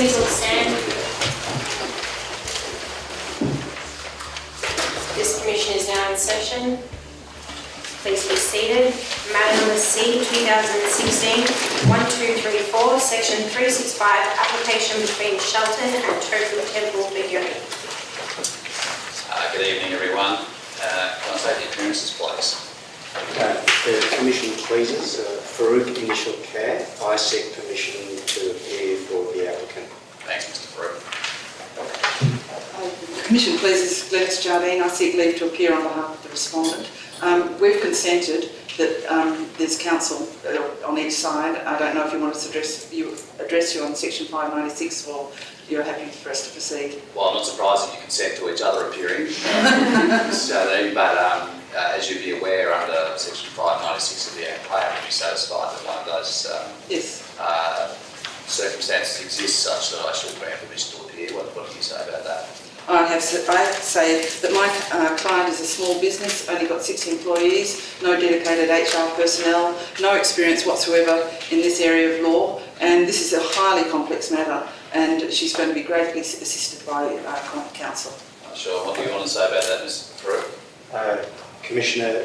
Please all stand. This commission is now in session. Please be seated. Matter number C, 2016-1234, section 365, application between Shelton and Tofu Temple Figurine. Good evening, everyone. Can I take the appearances, please? The Commission pleases Farouk Initial Care. I seek permission to appear for the applicant. Thanks, Mr. Farouk. The Commission pleases Glenys Jardine. I seek leave to appear on behalf of the respondent. We've consented that there's counsel on each side. I don't know if you want us to address you on section 596 or you're happy for us to proceed. Well, I'm not surprised that you consent to each other appearing, but as you'd be aware, under section 596 of the Act, I have to be satisfied that one of those circumstances exists such that I should grant permission to appear. What do you say about that? I say that my client is a small business, only got 6 employees, no dedicated HR personnel, no experience whatsoever in this area of law, and this is a highly complex matter, and she's going to be greatly assisted by counsel. Sure. What do you want to say about that, Mr. Farouk? Commissioner,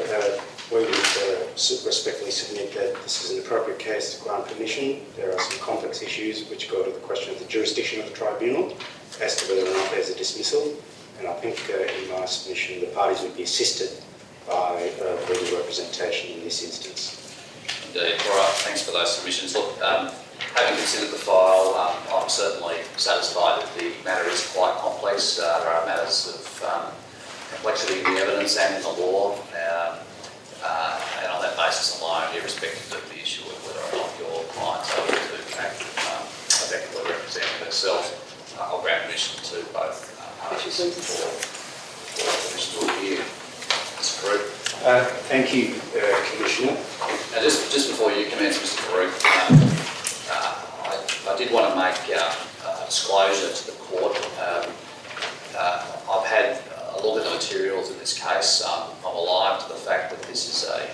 we would respectfully submit that this is an appropriate case to grant permission. There are some complex issues which go to the question of the jurisdiction of the tribunal as to whether or not there's a dismissal, and I think in my submission the parties would be assisted by legal representation in this instance. Indeed. All right. Thanks for those submissions. Look, having considered the file, I'm certainly satisfied that the matter is quite complex. There are matters of complexity in the evidence and in the law, and on that basis alone, irrespective of the issue of whether or not your client's able to effectively represent herself, I'll grant permission to both parties for permission to appear. Mr. Farouk. Thank you, Commissioner. Now, just before you commence, Mr. Farouk, I did want to make a disclosure to the court. I've had a look at the materials in this case. I'm alive to the fact that this is a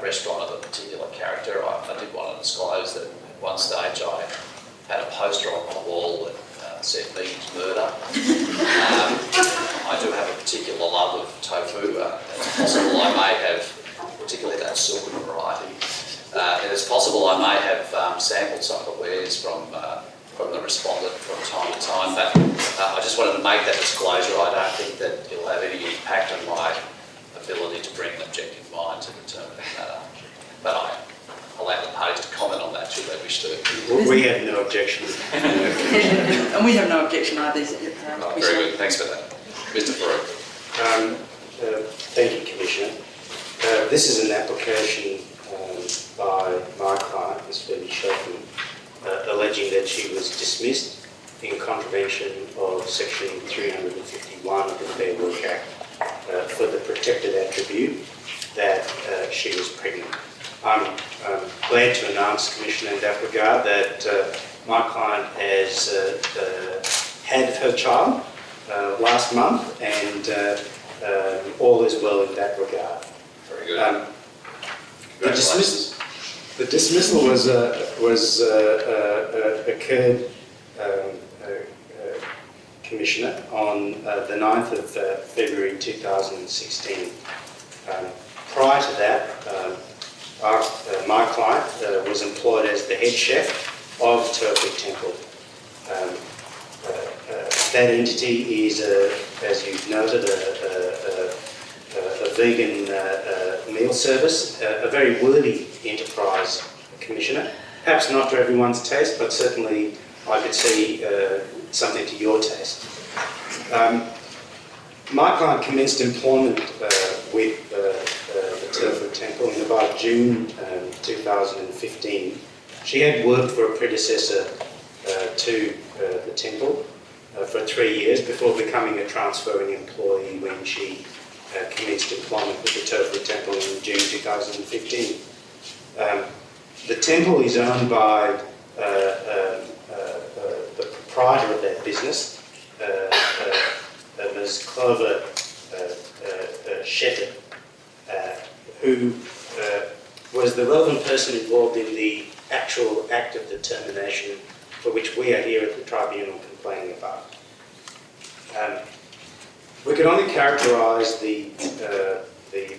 restaurant of a particular character. I did want to disclose that at one stage I had a poster on my wall that said "Vegan's Murder." I do have a particular love of tofu. It's possible I may have, particularly that silken variety, and it's possible I may have sampled some of the wares from the respondent from time to time, but I just wanted to make that disclosure. I don't think that it'll have any impact on my ability to bring an objective mind to determine the matter. But I'll allow the parties to comment on that should they wish to. We have no objection. And we have no objection either. Very good, thanks for that. Mr. Farouk. Thank you, Commissioner. This is an application by my client, Ms. Phoebe Shelton, alleging that she was dismissed in contravention of section 351 of the Fair Work Act for the protected attribute that she was pregnant. I'm glad to announce, Commissioner, in that regard that my client has had her child last month, and all is well in that regard. Very good. The dismissal occurred, Commissioner, on the 9th of February 2016. Prior to that, my client was employed as the head chef of Tofu Temple. That entity is, as you've noted, a vegan meal service, a very worthy enterprise, Commissioner. Perhaps not to everyone's taste, but certainly I could see something to your taste. My client commenced employment with the Tofu Temple in about June 2015. She had worked for a predecessor to the temple for 3 years before becoming a transferring employee when she commenced employment with the Tofu Temple in June 2015. The temple is owned by the proprietor of that business, Ms. Clover Shepherd, who was the relevant person involved in the actual act of determination for which we are here at the tribunal complaining about. We can only characterise the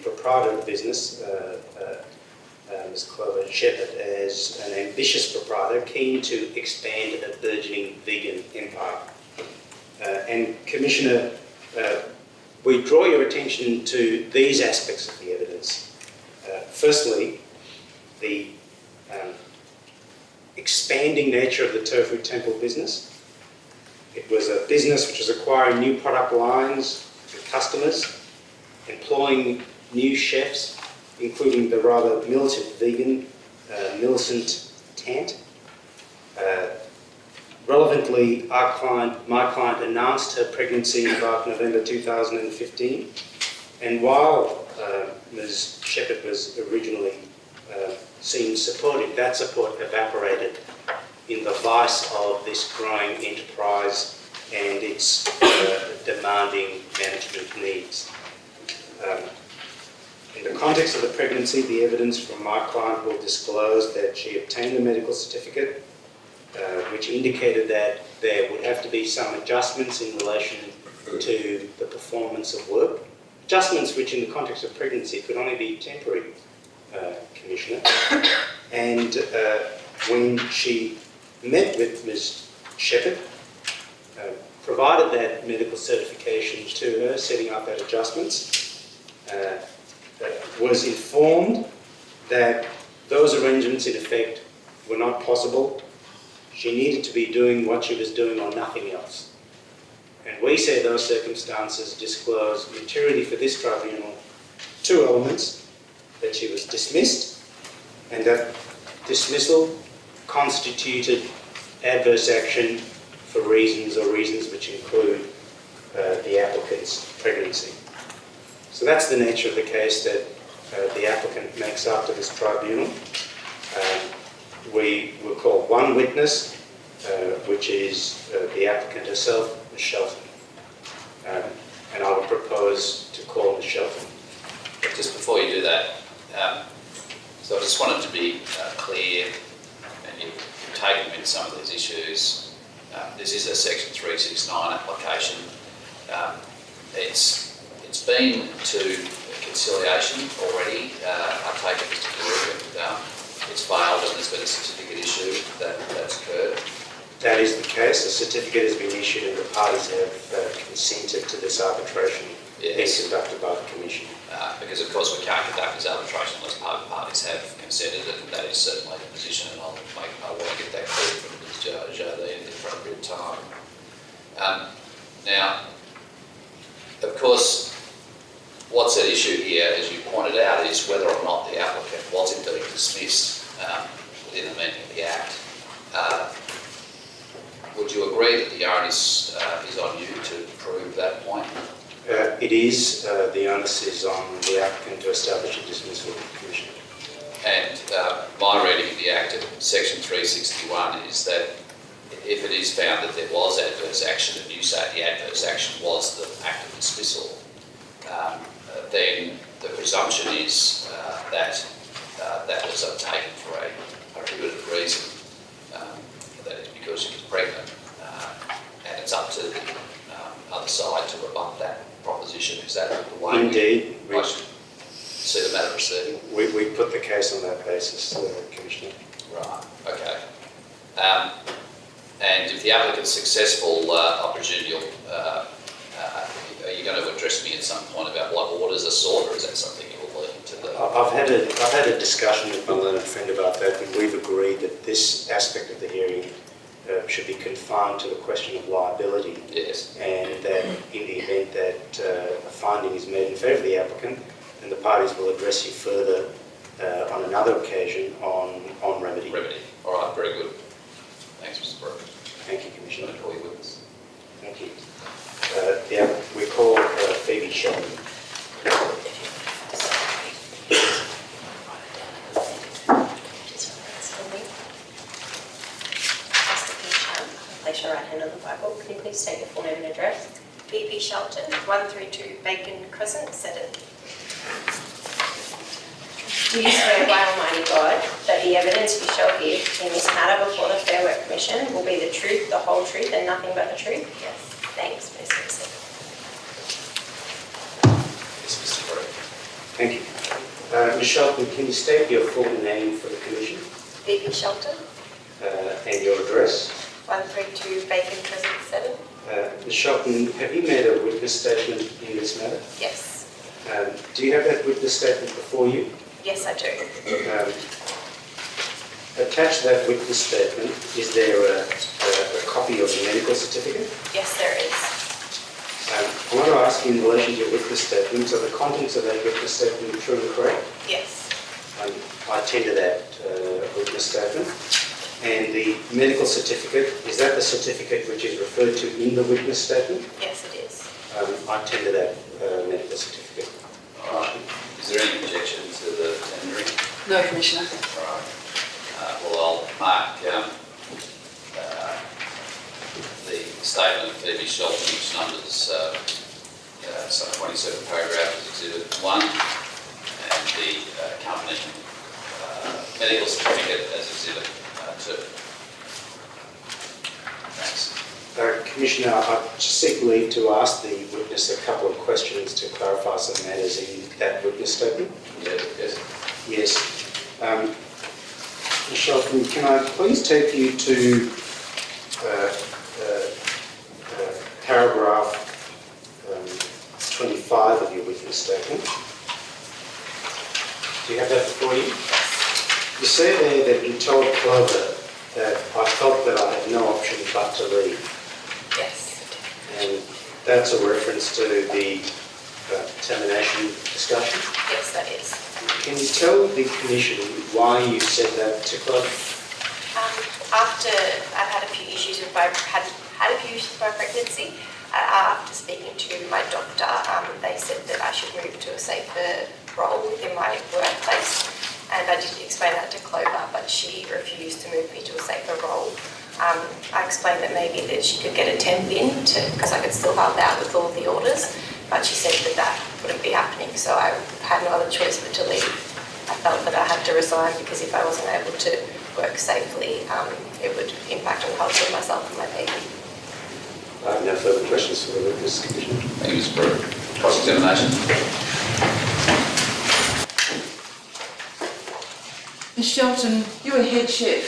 proprietor of the business, Ms. Clover Shepherd, as an ambitious proprietor keen to expand a burgeoning vegan empire. And Commissioner, we draw your attention to these aspects of the evidence. Firstly, the expanding nature of the Tofu Temple business. It was a business which was acquiring new product lines and customers, employing new chefs, including the rather militant vegan Millicent Tant. Relevantly, my client announced her pregnancy in about November 2015, and while Ms. Shepherd was originally seen supportive, that support evaporated in the vice of this growing enterprise and its demanding management needs. In the context of the pregnancy, the evidence from my client will disclose that she obtained a medical certificate which indicated that there would have to be some adjustments in relation to the performance of work. Adjustments which in the context of pregnancy could only be temporary, Commissioner. And when she met with Ms. Shepherd, provided that medical certification to her, setting up that adjustments, was informed that those arrangements in effect were not possible. She needed to be doing what she was doing or nothing else. And we say those circumstances disclose materially for this tribunal two elements: that she was dismissed and that dismissal constituted adverse action for reasons which include the applicant's pregnancy. So that's the nature of the case that the applicant makes up to this tribunal. We will call one witness, which is the applicant herself, Ms. Shelton. And I would propose to call Ms. Shelton. But just before you do that, so I just wanted to be clear, and you've taken me to some of these issues. This is a Section 369 application. It's been to conciliation already. I take it, Mr. Karuga, it's failed and there's been a certificate issued that's occurred. That is the case. A certificate has been issued and the parties have consented to this arbitration being conducted by the Commission. Because of course we can't conduct this arbitration unless both parties have consented, and that is certainly the position, and I want to get that clear from Ms. Jardine at the appropriate time. Now, of course, what's at issue here, as you pointed out, is whether or not the applicant was indeed dismissed within the meaning of the Act. Would you agree that the onus is on you to prove that point? It is. The onus is on the applicant to establish a dismissal of the Commission. And my reading of the Act at Section 361 is that if it is found that there was adverse action, and you say the adverse action was the act of dismissal, then the presumption is that that was undertaken for a prohibited reason, that is because she was pregnant, and it's up to the other side to rebut that proposition. Is that the way Indeed. I should see the matter proceeding? We put the case on that basis, Commissioner. Right, okay. And if the applicant's successful, I presume are you going to address me at some point about what orders are sought, or is that something you will leave to the... I've had a discussion with my learned friend about that, and we've agreed that this aspect of the hearing should be confined to the question of liability. Yes. And that in the event that a finding is made in favour of the applicant, then the parties will address you further on another occasion on remedy. Remedy. All right, very good. Thanks, Mr. Brooke. Thank you, Commissioner. I'm going to call you witness. Thank you. We call Phoebe Shelton. Place your right hand on the Bible. Can you please state your full name and address? B.B. Shelton, 132 Bacon Crescent, Seddon. Do you swear by Almighty God that the evidence you shall give in this matter before the Fair Work Commission will be the truth, the whole truth, and nothing but the truth? Yes. Thanks, Ms. Simpson. Yes, Mr. Brett. Thank you. Ms. Shelton, can you state your full name for the Commission Phoebe Shelton, and your address? 132 Bacon Crescent 7. Ms. Shelton, have you made a witness statement in this matter? Yes. Do you have that witness statement before you? Yes, I do. Attached to that witness statement, is there a copy of the medical certificate? Yes, there is. I want to ask you in relation to your witness statement, so the contents of that witness statement true and correct? Yes. I tender that witness statement. And the medical certificate, is that the certificate which is referred to in the witness statement? Yes, it is. I tender that medical certificate. All right. Is there any objection to the tendering? No, Commissioner. All right. Well, I'll mark the statement of Phoebe Shelton, which numbers some 27 paragraph as Exhibit 1, and the accompanying medical certificate as Exhibit 2. Thanks. Commissioner, I just seek leave to ask the witness a couple of questions to clarify some matters in that witness statement. Yes. Yes. Ms. Shelton, can I please take you to paragraph 25 of your witness statement? Do you have that before you? You say there that you told Clover that I felt that I had no option but to leave. Yes. And that's a reference to the termination discussion. Yes, that is. Can you tell the Commission why you said that to Clover? After I've had a few issues with my pregnancy, after speaking to my doctor, they said that I should move to a safer role within my workplace. And I did explain that to Clover, but she refused to move me to a safer role. I explained that maybe that she could get a temp in because I could still help out with all the orders, but she said that that wouldn't be happening, so I had no other choice but to leave. I felt that I had to resign because if I wasn't able to work safely, it would impact on the health of myself and my baby. I have no further questions for the witness, Commissioner. Thank you, Mr. Brewer. Cross-examination. Ms. Shelton, you were head chef,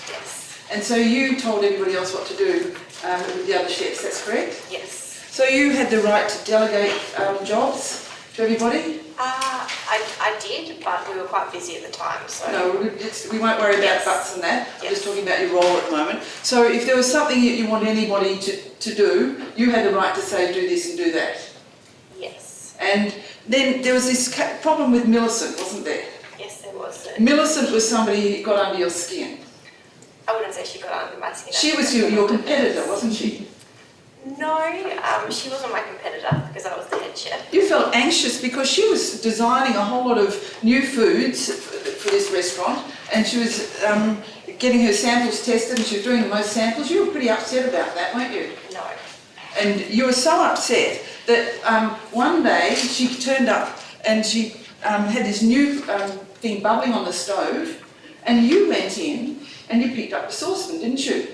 Yes. and so you told everybody else what to do with the other chefs, that's correct? Yes. So you had the right to delegate jobs to everybody? I did, but we were quite busy at the time, so... No, we won't worry about Yes. buts and that. I'm Yes. just talking about your role at the moment. So if there was something that you want anybody to do, you had the right to say do this and do that. Yes. And then there was this problem with Millicent, wasn't there? Yes, there was. Millicent was somebody who got under your skin. I wouldn't say she got under my skin. She was your competitor, wasn't she? No, she wasn't my competitor because I was the head chef. You felt anxious because she was designing a whole lot of new foods for this restaurant, and she was getting her samples tested, and she was doing the most samples. You were pretty upset about that, weren't you? No. And you were so upset that one day she turned up and she had this new thing bubbling on the stove, and you went in and you picked up the saucepan, didn't you?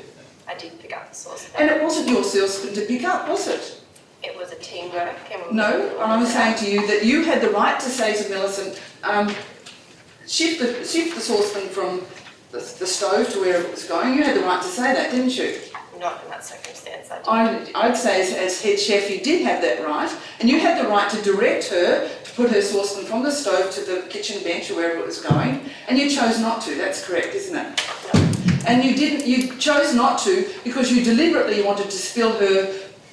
I did pick up the sauce. And it wasn't your saucepan to pick up, was it? It was a teamwork. And No, and I'm saying to you that you had the right to say to Millicent, shift the saucepan from the stove to where it was going. You had the right to say that, didn't you? Not in that circumstance, I didn't. I'd say as head chef you did have that right, and you had the right to direct her to put her saucepan from the stove to the kitchen bench or wherever it was going, and you chose not to. That's correct, isn't it? No. And you chose not to because you deliberately wanted to spill her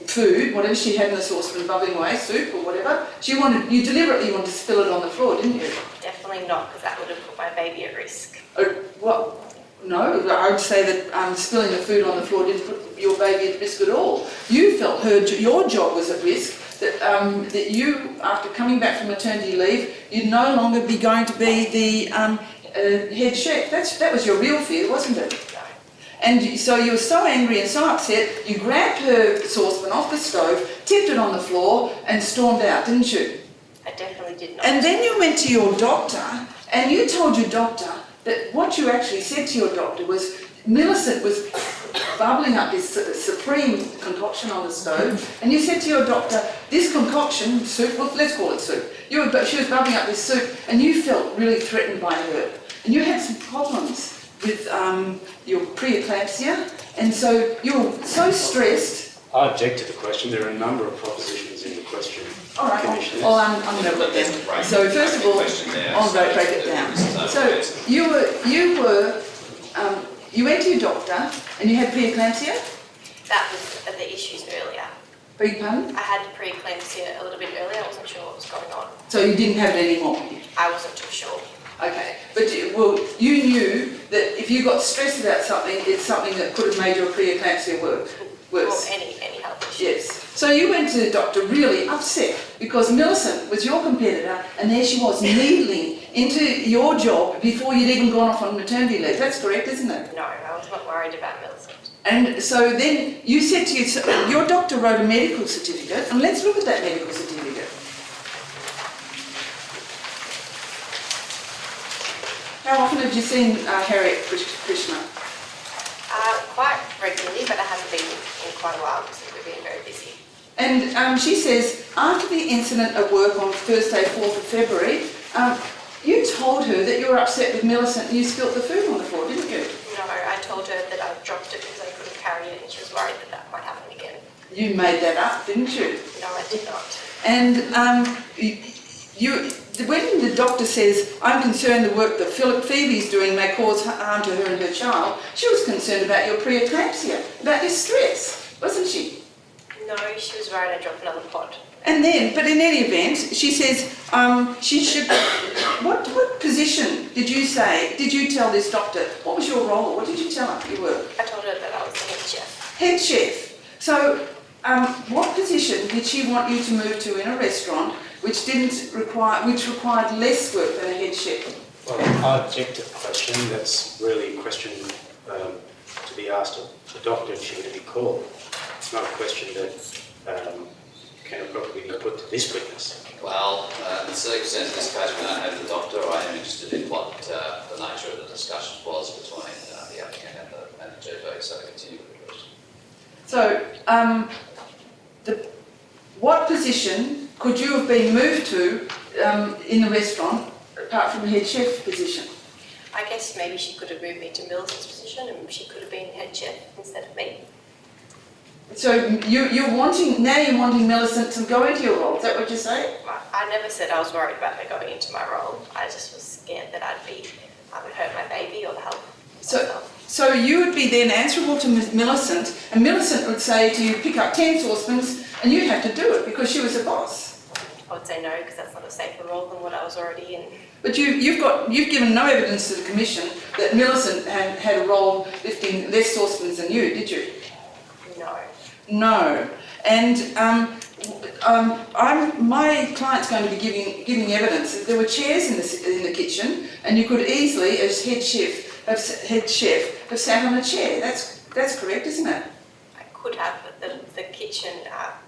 food, whatever she had in the saucepan, bubbling away, soup or whatever. You deliberately wanted to spill it on the floor, didn't you? Definitely not, because that would have put my baby at risk. No, I would say that spilling the food on the floor didn't put your baby at risk at all. You felt your job was at risk, that you, after coming back from maternity leave, you'd no longer be going to be the head chef. That was your real fear, wasn't it? No. And so you were so angry and so upset, you grabbed her saucepan off the stove, tipped it on the floor and stormed out, didn't you? I definitely did not. And then you went to your doctor And you told your doctor that what you actually said to your doctor was Millicent was bubbling up this supreme concoction on the stove, and you said to your doctor, this concoction, soup, well, let's call it soup, she was bubbling up this soup, and you felt really threatened by her. And you had some problems with your preeclampsia, and so you were so stressed. I object to the question. There are a number of propositions in the question. All right, Commissioner. well, I'm going to put them. So first of all, I'll break it down. So you went to your doctor and you had preeclampsia? That was the issues earlier. Beg your pardon? I had preeclampsia a little bit earlier. I wasn't sure what was going on. So you didn't have it anymore? I wasn't too sure. Okay, but you knew that if you got stressed about something, it's something that could have made your preeclampsia worse. Or any health issue. Yes. So you went to the doctor really upset because Millicent was your competitor and there she was needling into your job before you'd even gone off on maternity leave. That's correct, isn't it? No, I was not worried about Millicent. And so then you said to your doctor wrote a medical certificate, and let's look at that medical certificate. How often have you seen Harriet Krishna? Quite regularly, but I haven't been in quite a while because we've been very busy. And she says, after the incident at work on Thursday, 4th of February, you told her that you were upset with Millicent and you spilt the food on the floor, didn't you? No, I told her that I dropped it because I couldn't carry it and she was worried that that might happen again. You made that up, didn't you? No, I did not. And when the doctor says, I'm concerned the work that Phoebe's doing may cause harm to her and her child, she was concerned about your preeclampsia, about your stress, wasn't she? No, she was worried I'd drop another pot. And then, but in any event, she says she should. What position did you tell this doctor? What was your role? What did you tell her you were? I told her that I was the head chef. Head chef. So, what position did she want you to move to in a restaurant which required less work than a head chef? Well, I object to the question. That's really a question to be asked of the doctor if she were to be called. It's not a question that can appropriately be put to this witness. Well, in the circumstances of this case, we don't have the doctor. I am interested in what the nature of the discussion was between the applicant and the GP, so continue with the question. So, what position could you have been moved to in the restaurant apart from a head chef position? I guess maybe she could have moved me to Millicent's position and she could have been head chef instead of me. So you're wanting Millicent to go into your role, is that what you're saying? I never said I was worried about her going into my role. I just was scared that I would hurt my baby or the health of myself. So you would be then answerable to Millicent, and Millicent would say to you, pick up 10 saucepans, and you'd have to do it because she was a boss. I would say no, because that's not a safer role than what I was already in. But you've given no evidence to the Commission that Millicent had a role lifting less saucepans than you, did you? No. No. And my client's going to be giving evidence that there were chairs in the kitchen, and you could easily, as head chef, have sat on a chair. That's correct, isn't it? I could have, but the kitchen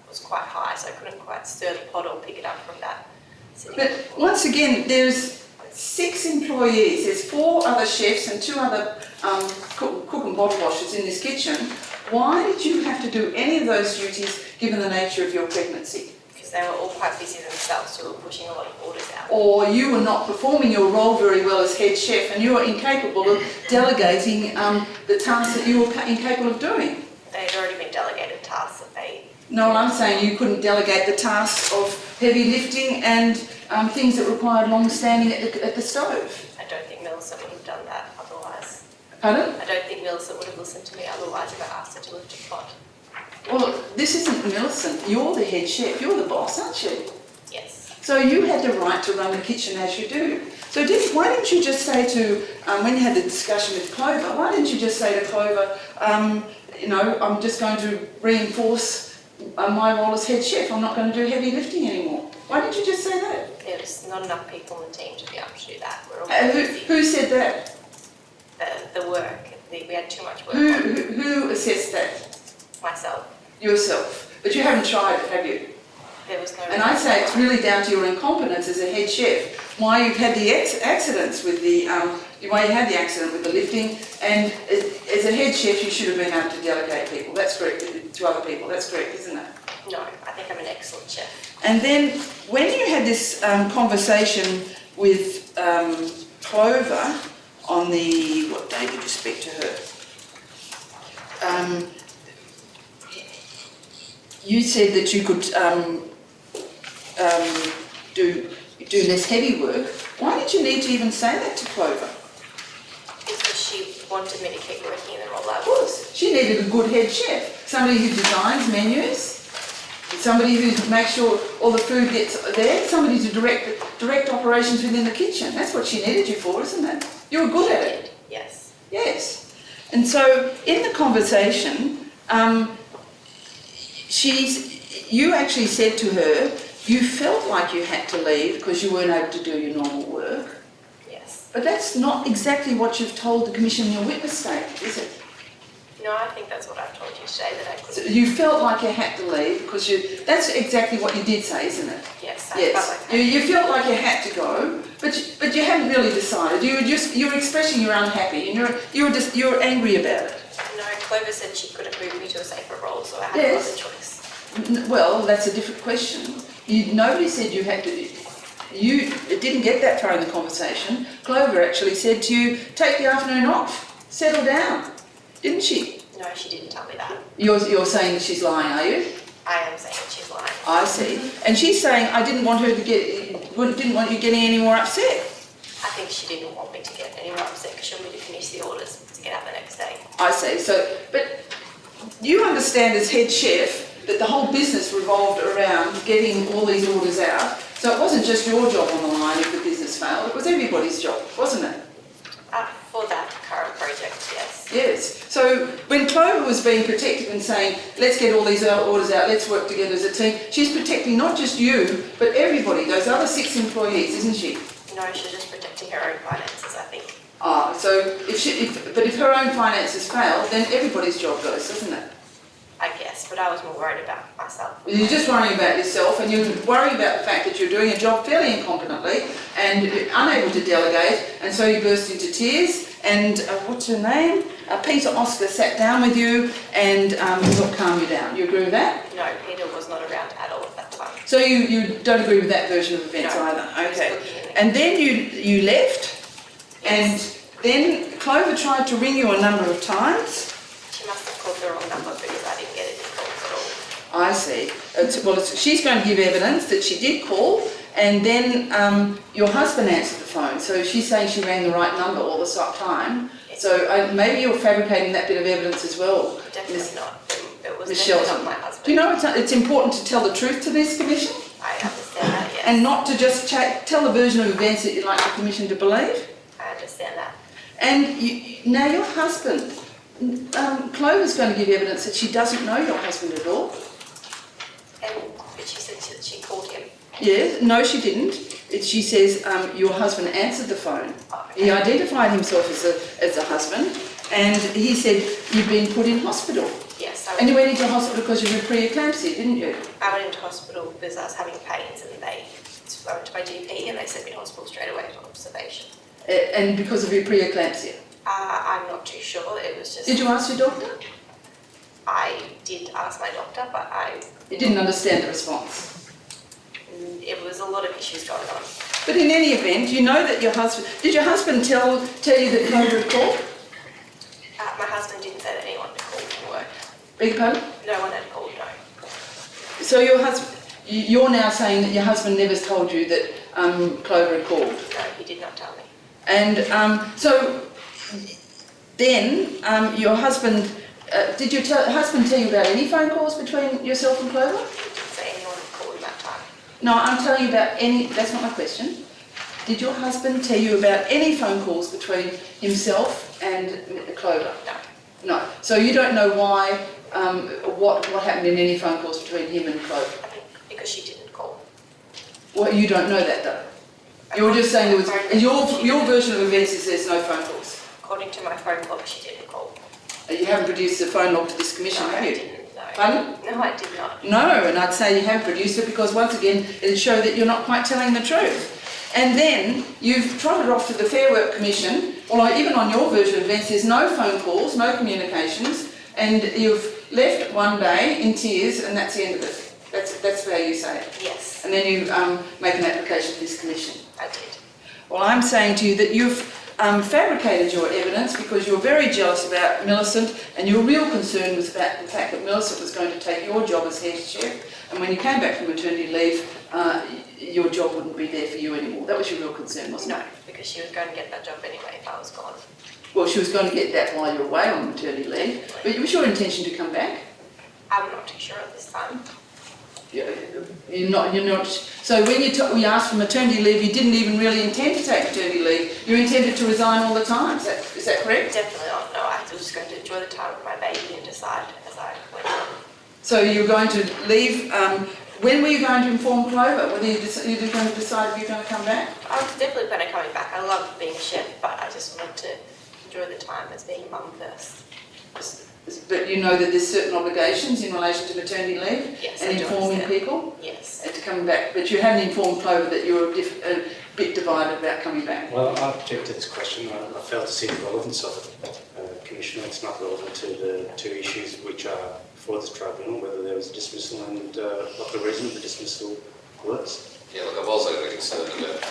was quite high, so I couldn't quite stir the pot or pick it up from that. But once again, there's 6 employees. There's 4 other chefs and 2 other cook and bottle washers in this kitchen. Why did you have to do any of those duties given the nature of your pregnancy? Because they were all quite busy themselves, so we were pushing a lot of orders out. Or you were not performing your role very well as head chef and you were incapable of delegating the tasks that you were incapable of doing? They had already been delegated tasks that they... No, I'm saying you couldn't delegate the tasks of heavy lifting and things that required long standing at the stove. I don't think Millicent would have done that otherwise. Pardon? I don't think Millicent would have listened to me otherwise if I asked her to lift a pot. Well, this isn't Millicent. You're the head chef. You're the boss, aren't you? Yes. So you had the right to run the kitchen as you do. So why didn't you just say to, when you had the discussion with Clover, why didn't you just say to Clover, I'm just going to reinforce my role as head chef. I'm not going to do heavy lifting anymore. Why didn't you just say that? There was not enough people on the team to be able to do that. We're all Who said that? The work. We had too much work. Who assessed that? Myself. Yourself. But you haven't tried it, have you? There was no... And I say it's really down to your incompetence as a head chef why you've had the accidents with the, why you had the accident with the lifting, and as a head chef, you should have been able to delegate people. That's correct, to other people. That's correct, isn't it? No, I think I'm an excellent chef. And then when you had this conversation with Clover on the, what day did you speak to her? You said that you could do less heavy work. Why did you need to even say that to Clover? Because she wanted me to keep working in the role I Of was. course, she needed a good head chef, somebody who designs menus, somebody who makes sure all the food gets there, somebody to direct operations within the kitchen. That's what she needed you for, isn't it? You were good at it. Yes. Yes. And so in the conversation, you actually said to her, you felt like you had to leave because you weren't able to do your normal work. Yes. But that's not exactly what you've told the Commission in your witness statement, is it? No, I think that's what I've told you today, that I So couldn't. you felt like you had to leave because that's exactly what you did say, isn't it? Yes, I felt Yes. like You felt like you had to go, but you hadn't really decided. You were expressing you're unhappy and you were angry about it. No, Clover said she could have moved me to a safer role, so I had Yes. no other choice. Well, that's a different question. Nobody said you had to. You didn't get that far in the conversation. Clover actually said to you, take the afternoon off, settle down, didn't she? No, she didn't tell me that. You're saying that she's lying, are you? I am saying that she's lying. I see. And she's saying I didn't want you getting any more upset. I think she didn't want me to get any more upset because she wanted me to finish the orders to get out the next day. I see. So, but you understand as head chef that the whole business revolved around getting all these orders out. So it wasn't just your job on the line if the business failed, it was everybody's job, wasn't it? For that current project, yes. Yes. So when Clover was being protective and saying, let's get all these orders out, let's work together as a team, she's protecting not just you, but everybody, those other 6 employees, isn't she? No, she's just protecting her own finances, I think. So if her own finances fail, then everybody's job goes, doesn't it? I guess, but I was more worried about myself. You're just worrying about yourself, and you're worrying about the fact that you're doing a job fairly incompetently and unable to delegate, and so you burst into tears. And what's her name? Peter Oscar sat down with you and helped calm you down. You agree with that? No, Peter was not around at all at that time. So you don't agree with that version of events No, either? he was Okay. looking in the And then you left, Yes. and then Clover tried to ring you a number of times. She must have called the wrong number because I didn't get any calls at all. I see. She's going to give evidence that she did call, and then your husband answered the phone. So she's saying she rang the right number all the time. Yes. So maybe you're fabricating that bit of evidence as well, Definitely not. It was Miss definitely Shelton. not my husband. Do you know it's important to tell the truth to this commission, I understand that, yes. and not to just tell a version of events that you'd like the commission to believe? I understand that. And now your husband, Clover's going to give evidence that she doesn't know your husband at all. But she said that she called him. Yes, no, she didn't. She says your husband answered the phone. Oh, He okay. identified himself as a husband, and he said you've been put in hospital. Yes, And you went into hospital because you had preeclampsia, didn't you? I went into hospital because I was having pains, and I went to my GP and they sent me to hospital straight away to observation. And because of your preeclampsia. I'm not too sure. It was just. Did you ask your doctor? I did ask my doctor, but You didn't understand the response. it was a lot of issues going on. But in any event, you know that your husband... Did your husband tell you that Clover had called? My husband didn't say that anyone had called from work. Beg your pardon? No one had called, no. So your husband... You're now saying that your husband never told you that Clover had called? No, he did not tell me. And so then your husband... did your husband tell you about any phone calls between yourself and Clover? He didn't say anyone had called in that time. No, I'm telling you about any... That's not my question. Did your husband tell you about any phone calls between himself and Clover? No. No. So you don't know why, what happened in any phone calls between him and Clover? I think because she didn't call. Well, you don't know that though. You're just saying there was... Your version of events is there's no phone calls. According to my phone log, she didn't call. You haven't produced the phone log to this commission, No, have I you? didn't, no. Pardon? No, I did not. No, and I'd say you haven't produced it because once again it'll show that you're not quite telling the truth. And then you've trotted off to the Fair Work Commission, although even on your version of events there's no phone calls, no communications, and you've left one day in tears and that's the end of it. That's how you say it. Yes, And then you make an application to this commission. I did. Well, I'm saying to you that you've fabricated your evidence because you're very jealous about Millicent and your real concern was about the fact that Millicent was going to take your job as head chef, and when you came back from maternity leave, your job wouldn't be there for you anymore. That was your real concern, wasn't it? No, because she was going to get that job anyway if I was gone. Well, she was going to get that while you're away on maternity leave, but it was your intention to come back? I'm not too sure at this time. You're not. So when you asked for maternity leave, you didn't even really intend to take maternity leave. You intended to resign all the time. Is that correct? Definitely not. No, I was just going to enjoy the time with my baby and decide as I went on. So you're going to leave. When were you going to inform Clover? Whether you're going to decide if you're going to come back? I was definitely planning on coming back. I love being a chef, but I just wanted to enjoy the time as being mum first. But you know that there's certain obligations in relation to maternity leave Yes, and I do informing understand. people Yes. and to come back. But you haven't informed Clover that you're a bit divided about coming back. Well, I object to this question. I fail to see the relevance of it, Commissioner. It's not relevant to the two issues which are before this tribunal, whether there was a dismissal and what the reason of the dismissal was. Yeah, look, I've also got a concern about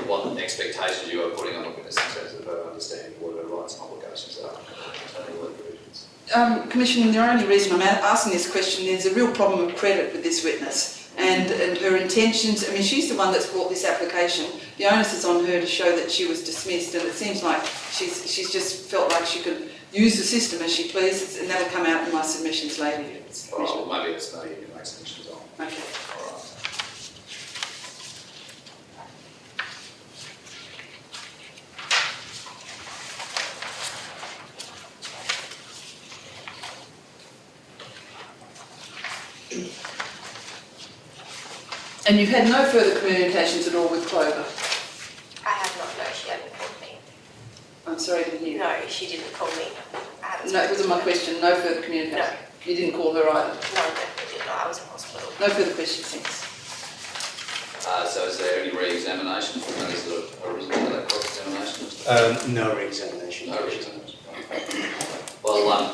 what the expectations you are putting on the witness in terms of her understanding what her rights and obligations are. Commissioner, the only reason I'm asking this question is a real problem of credit with this witness and her intentions. I mean, she's the one that's brought this application. The onus is on her to show that she was dismissed, and it seems like she's just felt like she could use the system as she pleases, and that'll come out in my submissions later. Well, maybe it's not you can make submissions on. Okay. All right. And you've had no further communications at all with Clover? I have not. No, she hasn't called me. I'm sorry to hear. No, she didn't call me. I haven't No, it wasn't my spoken to her. question. No further communication? No. You didn't call her either? No, definitely did not. I was in hospital. No further questions, thanks. So is there any re-examination from those that have arisen to that cross-examination? No re-examination. No re-examination. Well,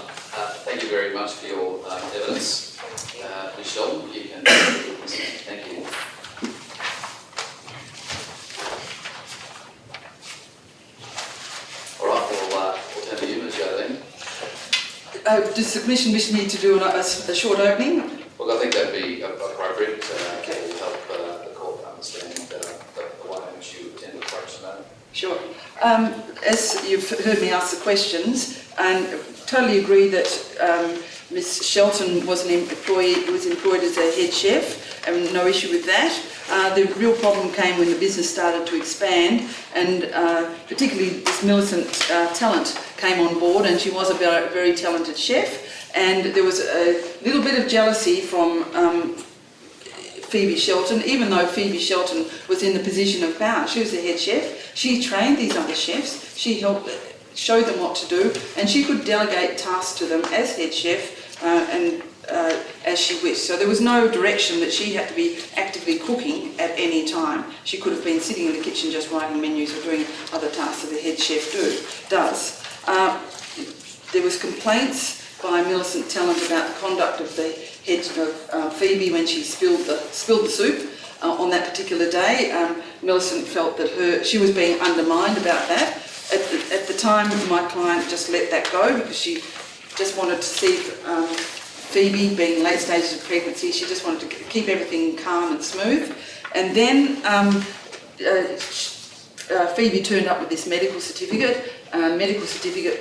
thank you very much for your evidence. Ms. Sheldon, you can thank you. All right, we'll turn to you, Ms. Jolene. Does the Commission wish me to do a short opening? Look, I think that'd be appropriate to help the court understand the way in which you intend to approach the matter. Sure. As you've heard me ask the questions, and totally agree that Ms. Shelton was employed as a head chef, and no issue with that. The real problem came when the business started to expand, and particularly this Millicent Talent came on board, and she was a very talented chef, and there was a little bit of jealousy from Phoebe Shelton, even though Phoebe Shelton was in the position of power. She was the head chef. She trained these other chefs. She helped showed them what to do, and she could delegate tasks to them as head chef as she wished. So there was no direction that she had to be actively cooking at any time. She could have been sitting in the kitchen just writing menus or doing other tasks that the head chef does. There was complaints by Millicent Talent about the conduct of the head of Phoebe when she spilled the soup on that particular day. Millicent felt that she was being undermined about that. At the time, my client just let that go because she just wanted to see Phoebe being late stages of pregnancy. She just wanted to keep everything calm and smooth. And then Phoebe turned up with this medical certificate,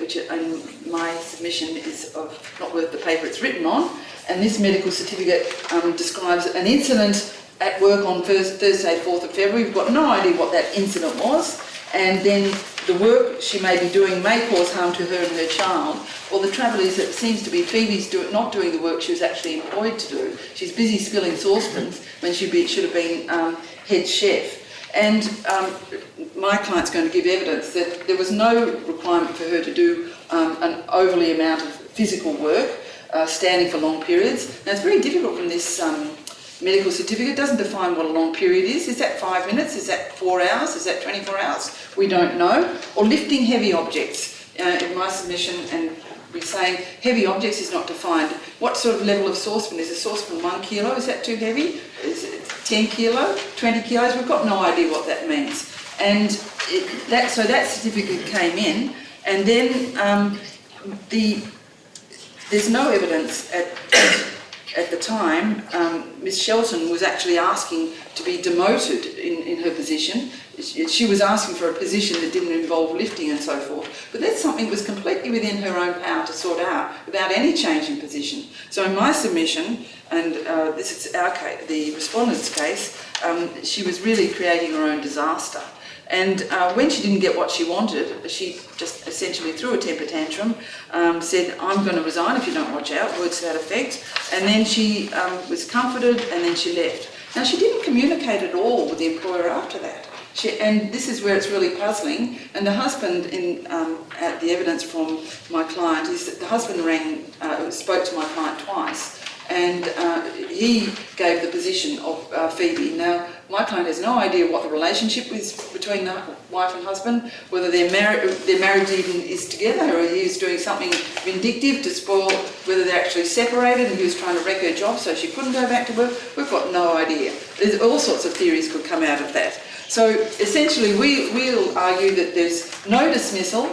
which in my submission is not worth the paper it's written on. And this medical certificate describes an incident at work on Thursday, 4th of February. We've got no idea what that incident was. And then the work she may be doing may cause harm to her and her child. Well, the trouble is that it seems to be Phoebe's not doing the work she was actually employed to do. She's busy spilling saucepans when she should have been head chef. And my client's going to give evidence that there was no requirement for her to do an overly amount of physical work, standing for long periods. Now, it's very difficult from this medical certificate. It doesn't define what a long period is. Is that 5 minutes? Is that 4 hours? Is that 24 hours? We don't know. Or lifting heavy objects. In my submission, and we're saying heavy objects is not defined. What sort of level of saucepan? Is a saucepan 1 kilo? Is that too heavy? Is it 10 kilo? 20 kilos? We've got no idea what that means. And so that certificate came in, and then there's no evidence at the time. Ms. Shelton was actually asking to be demoted in her position. She was asking for a position that didn't involve lifting and so forth. But that's something that was completely within her own power to sort out without any change in position. So in my submission, and this is our case, the respondent's case, she was really creating her own disaster. And when she didn't get what she wanted, she just essentially threw a temper tantrum, said, "I'm going to resign if you don't watch out," words to that effect. And then she was comforted, and then she left. Now, she didn't communicate at all with the employer after that. And this is where it's really puzzling. And the husband, at the evidence from my client, is that the husband spoke to my client twice, and he gave the position of Phoebe. Now, my client has no idea what the relationship is between the wife and husband, whether their marriage even is together, or he was doing something vindictive to spoil, whether they're actually separated and he was trying to wreck her job so she couldn't go back to work. We've got no idea. There's all sorts of theories could come out of that. So essentially, we'll argue that there's no dismissal,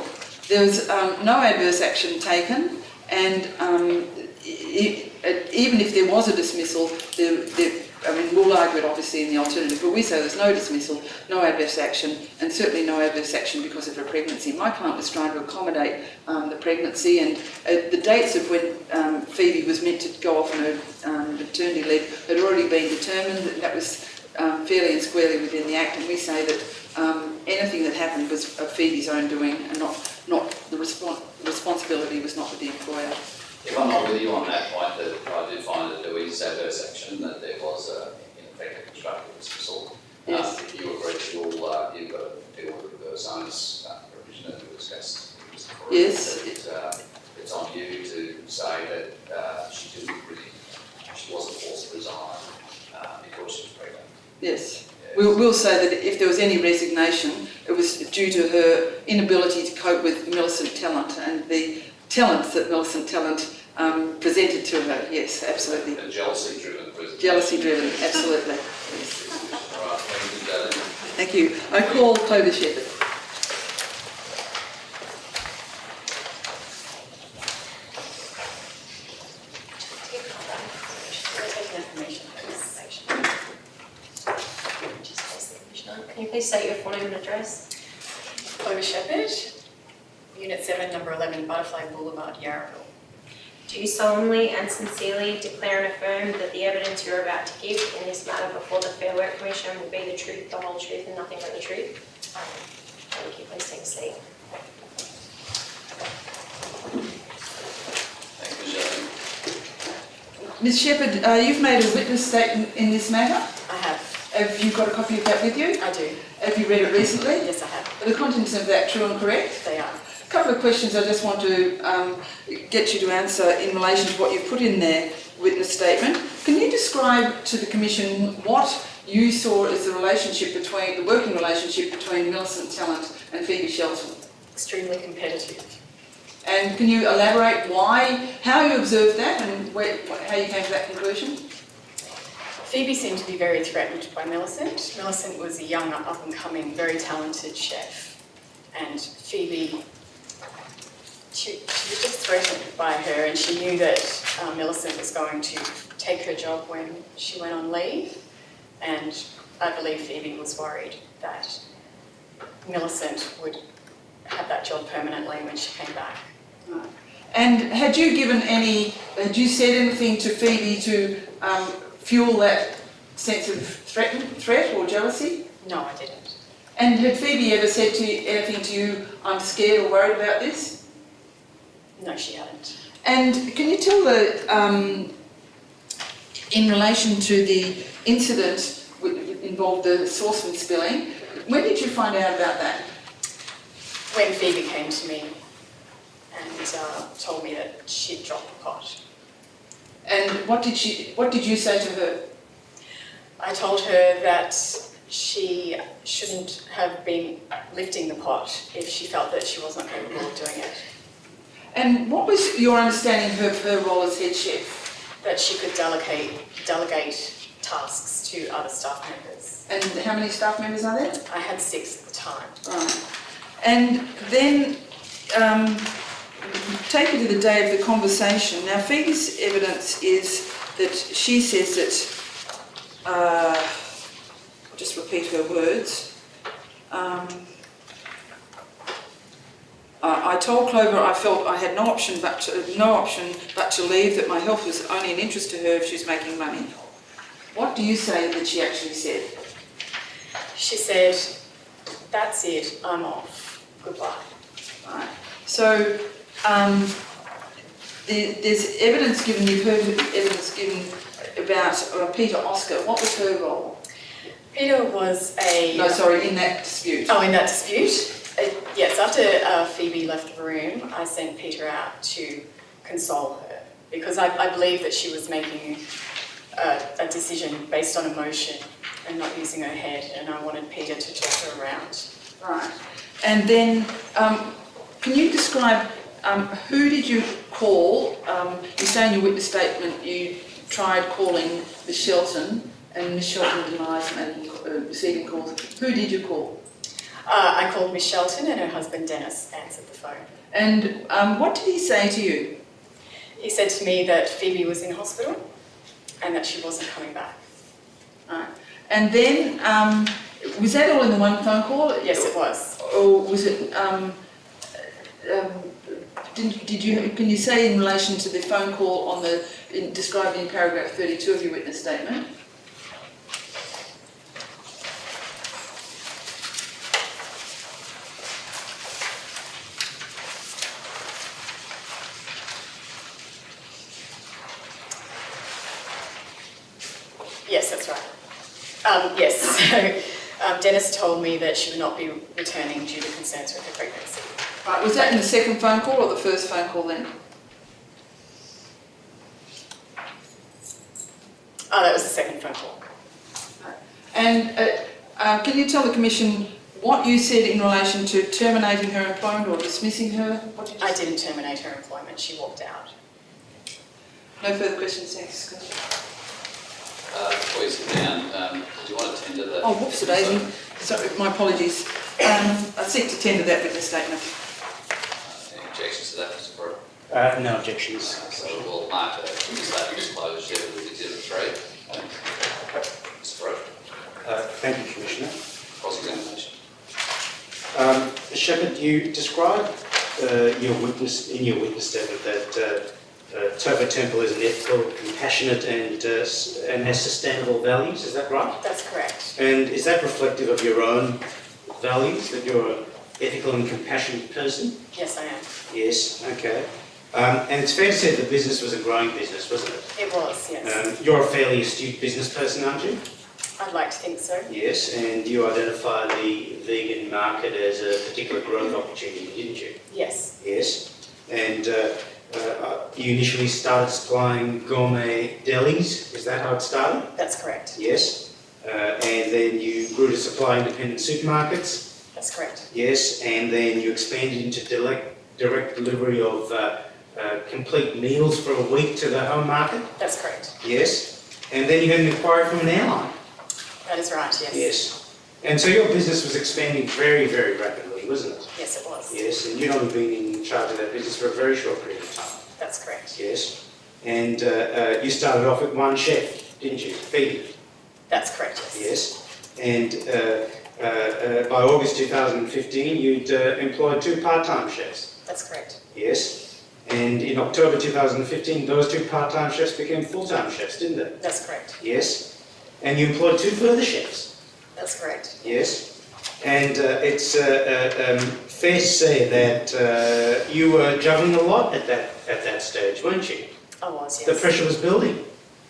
there's no adverse action taken, and even if there was a dismissal, we'll argue it obviously in the alternative, but we say there's no dismissal, no adverse action, and certainly no adverse action because of her pregnancy. My client was trying to accommodate the pregnancy, and the dates of when Phoebe was meant to go off on her maternity leave had already been determined. That was fairly and squarely within the Act, and we say that anything that happened was of Phoebe's own doing, and not the responsibility was not with the employer. If I'm not with you on that point, that I do find that there is adverse action, that there was in effect a constructive dismissal. Yes. If you agree to all, you've got to deal with the reverse onus provision that we discussed. Yes. It's on you to say that she wasn't forced to resign because she was pregnant. Yes. We'll say that if there was any resignation, it was due to her inability to cope with Millicent Talent and the talents that Millicent Talent presented to her. Yes, absolutely. A jealousy-driven presentation. Jealousy-driven, absolutely. Yes. All right, thank you. Thank you. I call Clover Shepherd. Can you please state your full name and address? Clover Shepherd, Unit 7, Number 11, Butterfly Boulevard, Yarraville. Do you solemnly and sincerely declare and affirm that the evidence you're about to give in this matter before the Fair Work Commission will be the truth, the whole truth, and nothing but the truth? Thank you. Please take a seat. Thank you, Shelley. Ms. Shepherd, you've made a witness statement in this matter. I have. Have you got a copy of that with you? I do. Have you read it recently? Yes, I have. Are the contents of that true and correct? They are. A couple of questions I just want to get you to answer in relation to what you've put in their witness statement. Can you describe to the Commission what you saw as the working relationship between Millicent Talent and Phoebe Shelton? Extremely competitive. And can you elaborate how you observed that and how you came to that conclusion? Phoebe seemed to be very threatened by Millicent. Millicent was a young, up-and-coming, very talented chef. And Phoebe, she was just threatened by her, and she knew that Millicent was going to take her job when she went on leave. And I believe Phoebe was worried that Millicent would have that job permanently when she came back. Right. And had you said anything to Phoebe to fuel that sense of threat or jealousy? No, I didn't. And had Phoebe ever said anything to you, "I'm scared or worried about this"? No, she hadn't. And can you tell in relation to the incident which involved the saucepan spilling, when did you find out about that? When Phoebe came to me and told me that she'd dropped the pot. And what did you say to her? I told her that she shouldn't have been lifting the pot if she felt that she wasn't capable of doing it. And what was your understanding of her role as head chef? That she could delegate tasks to other staff members. And how many staff members are there? I had 6 at the time. Right. And then take you to the day of the conversation. Now, Phoebe's evidence is that she says that, I'll just repeat her words. I told Clover I felt I had no option but to leave, that my health was only an interest to her if she was making money. What do you say that she actually said? She said, "That's it, I'm off. Goodbye." Right. So there's evidence given, you've heard evidence given about Peter Oscar. What was her role? Peter was In that dispute. Oh, in that dispute? Yes, after Phoebe left the room, I sent Peter out to console her because I believe that she was making a decision based on emotion and not using her head, and I wanted Peter to talk her around. Right. And then, can you describe who did you call? You say in your witness statement you tried calling Miss Shelton, and Miss Shelton denies receiving calls. Who did you call? I called Miss Shelton, and her husband Dennis answered the phone. And what did he say to you? He said to me that Phoebe was in hospital and that she wasn't coming back. Right. And then, was that all in the one phone call? Yes, it was. Or was it, can you say in relation to the phone call described in paragraph 32 of your witness statement? Yes, that's right. Yes, so Dennis told me that she would not be returning due to concerns with her pregnancy. Right, was that in the second phone call or the first phone call then? Oh, that was the second phone call. And can you tell the Commission what you said in relation to terminating her employment or dismissing her? What did you I say? didn't terminate her employment, she walked out. No further questions, thanks. Before you sit down, do you want to tender the... Oh, whoops, Daisy. Sorry, my apologies. I seek to tender that witness statement. Any objections to that, Mr. Brewer? No objections. So we'll mark that witness statement as closed, with Exhibit 3. Mr. Brewer, Thank you, Commissioner. cross-examination. Shepherd, you described in your witness statement that Topher Temple is an ethical, compassionate and has sustainable values, is that right? That's correct. And is that reflective of your own values, that you're an ethical and compassionate person? Yes, I am. Yes, okay. And it's fair to say the business was a growing business, wasn't it? It was, yes. You're a fairly astute business person, aren't you? I'd like to think so. Yes, and you identify the vegan market as a particular growth opportunity, didn't you? Yes. Yes. And you initially started supplying gourmet delis, is that how it started? That's correct. Yes. And then you grew to supply independent supermarkets? That's correct. Yes. And then you expanded into direct delivery of complete meals for a week to the home market? That's correct. Yes. And then you had an inquiry from an airline? That is right, yes. Yes. And so your business was expanding very, very rapidly, wasn't it? Yes, it was. Yes, and you'd only been in charge of that business for a very short period of time. That's correct. Yes. And you started off with one chef, didn't you? Phoebe. That's correct, yes. Yes. And by August 2015, you'd employed 2 part-time chefs. That's correct. Yes. And in October 2015, those 2 part-time chefs became full-time chefs, didn't they? That's correct. Yes. And you employed 2 further chefs. That's correct. Yes. And it's fair to say that you were juggling a lot at that stage, weren't you? I was, yes. The pressure was building.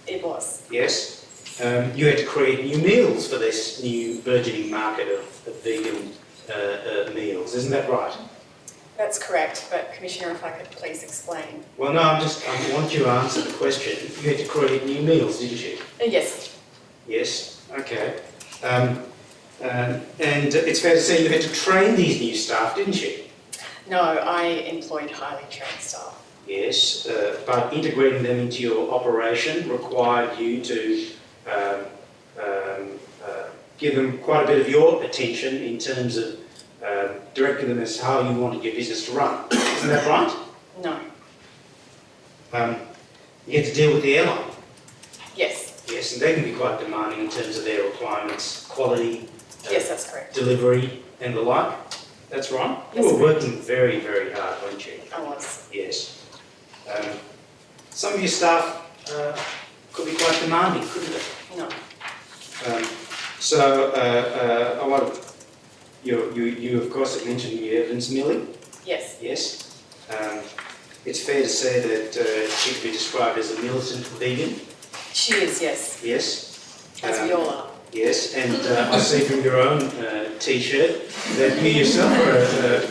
It was. Yes. You had to create new meals for this new burgeoning market of vegan meals, isn't that right? That's correct, but Commissioner, if I could please explain. Well, no, I want you to answer the question. You had to create new meals, didn't you? Yes. Yes. Okay. And it's fair to say you had to train these new staff, didn't you? No, I employed highly trained staff. Yes, but integrating them into your operation required you to give them quite a bit of your attention in terms of directing them as how you wanted your business to run. Isn't that right? No. You had to deal with the airline. Yes. Yes, and they can be quite demanding in terms of their requirements, quality, Yes, that's correct. delivery, and the like. That's right. You Yes, were correct. working very, very hard, weren't you? I was. Yes. Some of your staff could be quite demanding, couldn't they? No. I want you of course have mentioned the evidence, Millie. Yes. Yes. It's fair to say that she could be described as a militant vegan. She is, yes. Yes. As we all are. Yes, and I see from your own T-shirt that you yourself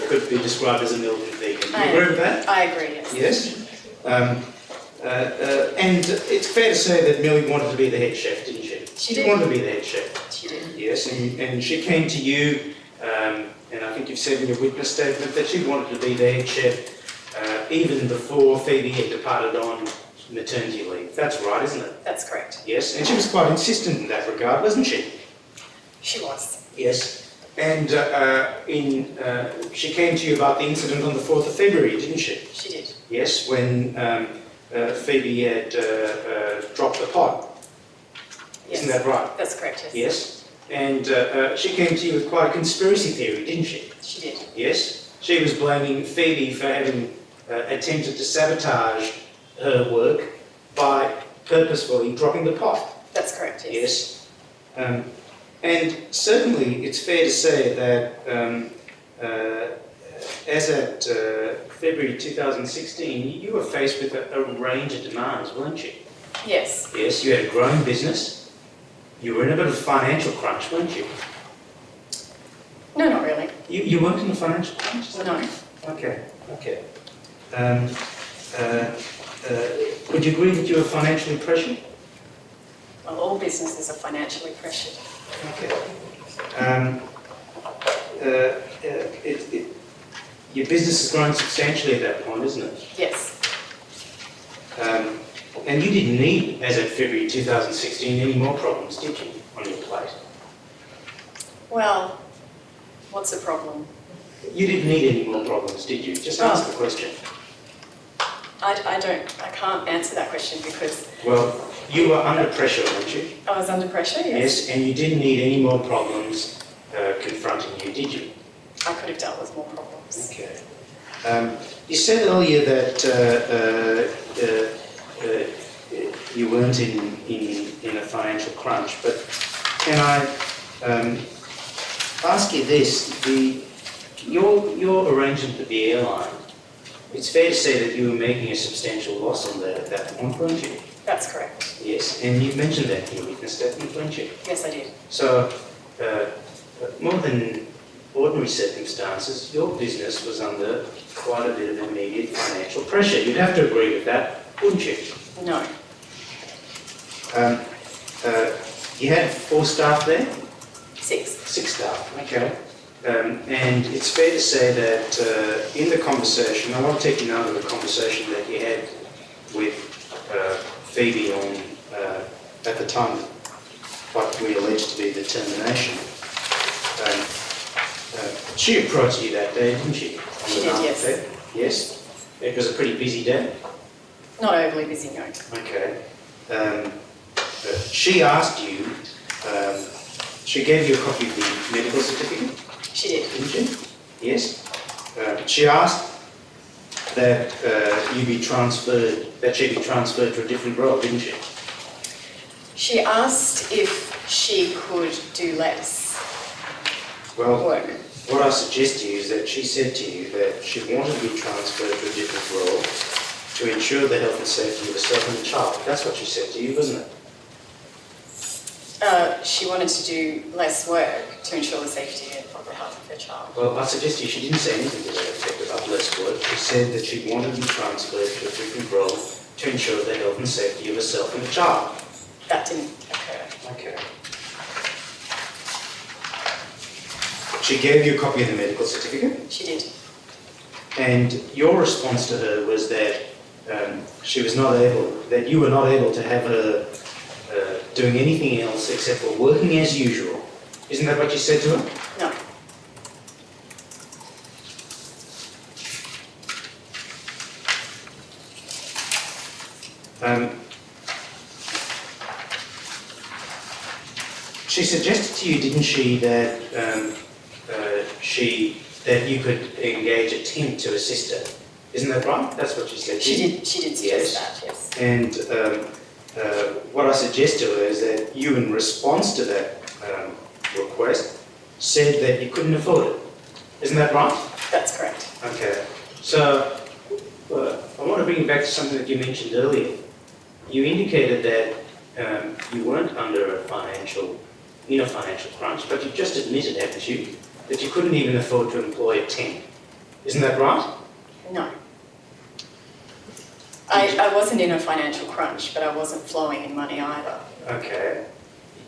could be described as a militant vegan. I You agree with that? I agree, yes. Yes. And it's fair to say that Millie wanted to be the head chef, didn't she? She did. wanted to be the head chef. She did. Yes, and she came to you, and I think you've said in your witness statement that she wanted to be the head chef even before Phoebe had departed on maternity leave. That's right, isn't it? That's correct. Yes, and she was quite insistent in that regard, wasn't she? She was. Yes. And she came to you about the incident on the 4th of February, didn't she? She did. Yes, when Phoebe had dropped the pot. Yes. Isn't that right? That's correct, yes. Yes. And she came to you with quite a conspiracy theory, didn't she? She did. Yes. She was blaming Phoebe for having attempted to sabotage her work by purposefully dropping the pot. That's correct, yes. Yes. And certainly it's fair to say that as at February 2016, you were faced with a range of demands, weren't you? Yes. Yes, you had a growing business. You were in a bit of a financial crunch, weren't you? No, not really. You weren't in a financial crunch? is that No. right? Okay, okay. Would you agree that you were financially pressured? Well, all businesses are financially pressured. Okay. Your business is growing substantially at that point, isn't it? Yes. And you didn't need, as of February 2016, any more problems, did you, on your plate? Well, what's the problem? You didn't need any more problems, did you? Just answer the question. I can't answer that question because Well, you were under pressure, weren't you? I was under pressure, yes. Yes, and you didn't need any more problems confronting you, did you? I could have dealt with more problems. Okay. You said earlier that you weren't in a financial crunch, but can I ask you this? Your arrangement with the airline, it's fair to say that you were making a substantial loss on that at that point, weren't you? That's correct. Yes, and you mentioned that in your witness statement, weren't you? Yes, I did. So, more than ordinary circumstances, your business was under quite a bit of immediate financial pressure. You'd have to agree with that, wouldn't you? No. You had 4 staff there? 6. 6 staff, okay. And it's fair to say that in the conversation, I want to take you now to the conversation that you had with Phoebe on, at the time, what we allege to be the termination. She approached you that day, didn't she? On She the did, night yes. of that? Yes? It was a pretty busy day? Not overly busy, no. Okay. She asked you, she gave you a copy of the medical certificate, She did. didn't she? Yes. She asked that you be transferred, that she be transferred to a different role, didn't she? She asked if she could do less Well, work. what I suggest to you is that she said to you that she wanted to be transferred to a different role to ensure the health and safety of herself and the child. That's what she said to you, wasn't it? She wanted to do less work to ensure the safety of the health of her child. Well, I suggest to you she didn't say anything to that effect about less work. She said that she wanted to be transferred to a different role to ensure the health and safety of herself and the child. That didn't occur. Okay. She gave you a copy of the medical certificate, She did. and your response to her was that she was not able, that you were not able to have her doing anything else except for working as usual. Isn't that what you said to her? No. She suggested to you, didn't she, that that you could engage a temp to assist her. Isn't that right? That's what she said to you. She did suggest Yes. that, yes. And what I suggest to her is that you, in response to that request, said that you couldn't afford it. Isn't that right? That's correct. Okay. So I want to bring you back to something that you mentioned earlier. You indicated that you weren't under a financial crunch, but you just admitted, haven't you, that you couldn't even afford to employ a temp. Isn't that right? No. I wasn't in a financial crunch, but I wasn't flowing in money either. Okay.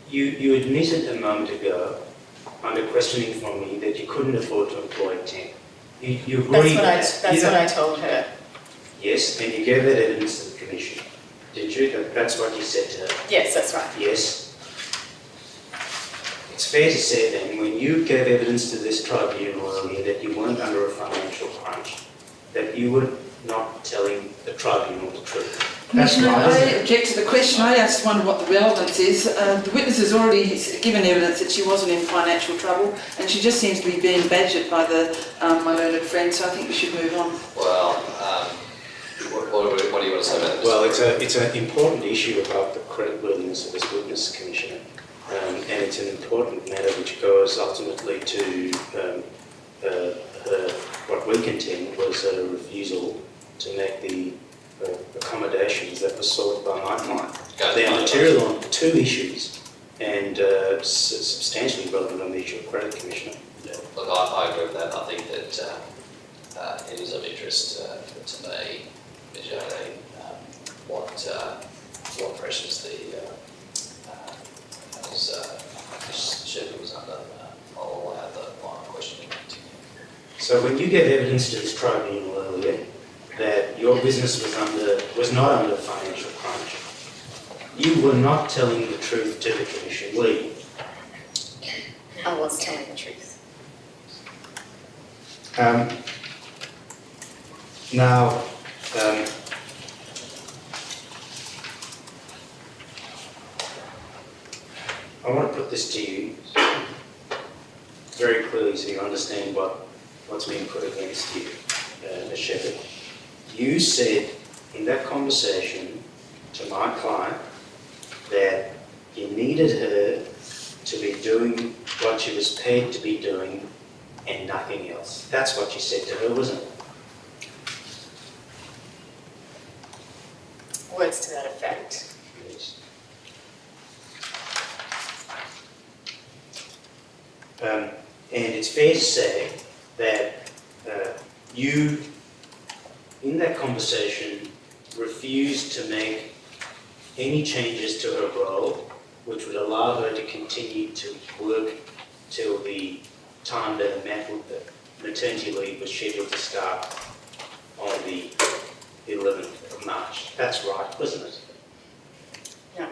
You admitted a moment ago, under questioning from me, that you couldn't afford to employ a temp. You agreed That's what I told her. Yes, and you gave that evidence to the Commission, did you? That's what you said to her? Yes, that's right. Yes. It's fair to say then, when you gave evidence to this tribunal earlier that you weren't under a financial crunch, that you were not telling the tribunal the truth. That's Commissioner, right, I isn't it? object to the question. I just wonder what the relevance is. The witness has already given evidence that she wasn't in financial trouble, and she just seems to be being badgered by my learned friend, so I think we should move on. Well, what do you want to say about this? Well, it's an important issue about the creditworthiness of this witness, Commissioner, and it's an important matter which goes ultimately to what we contend was a refusal to make the accommodations that were sought by my client. They're material on two issues and substantially relevant on the issue of credit, Commissioner. Yeah, look, I agree with that. I think that it is of interest to me, Jodie, what pressures this schedule was under. I'll allow the line of questioning to continue. So when you gave evidence to this tribunal earlier that your business was not under financial crunch, you were not telling the truth to the Commission, were you? I was telling the truth. Now, I want to put this to you very clearly so you understand what's being put against you, Ms. Shepherd. You said in that conversation to my client that you needed her to be doing what she was paid to be doing and nothing else. That's what you said to her, wasn't it? Words to that effect. Yes. And it's fair to say that you, in that conversation, refused to make any changes to her role which would allow her to continue to work till the time that the maternity leave was scheduled to start on the 11th of March. That's right, wasn't it? No.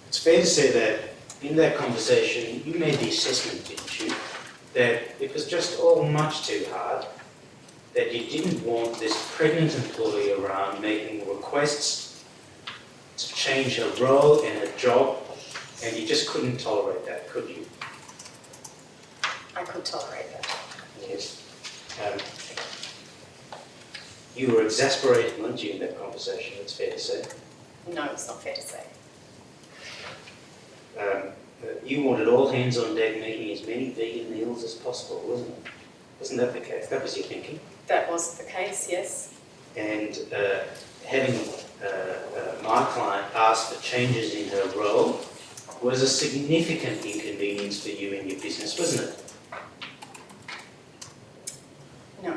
It's fair to say that in that conversation you made the assessment, didn't you, that it was just all much too hard, that you didn't want this pregnant employee around making requests to change her role and her job, and you just couldn't tolerate that, could you? I could tolerate that. Yes. You were exasperated, weren't you, in that conversation, it's fair to say. No, it's not fair to say. You wanted all hands on deck making as many vegan meals as possible, wasn't it? Wasn't that the case? That was your thinking. That was the case, yes. And having my client ask for changes in her role was a significant inconvenience for you and your business, wasn't it? No.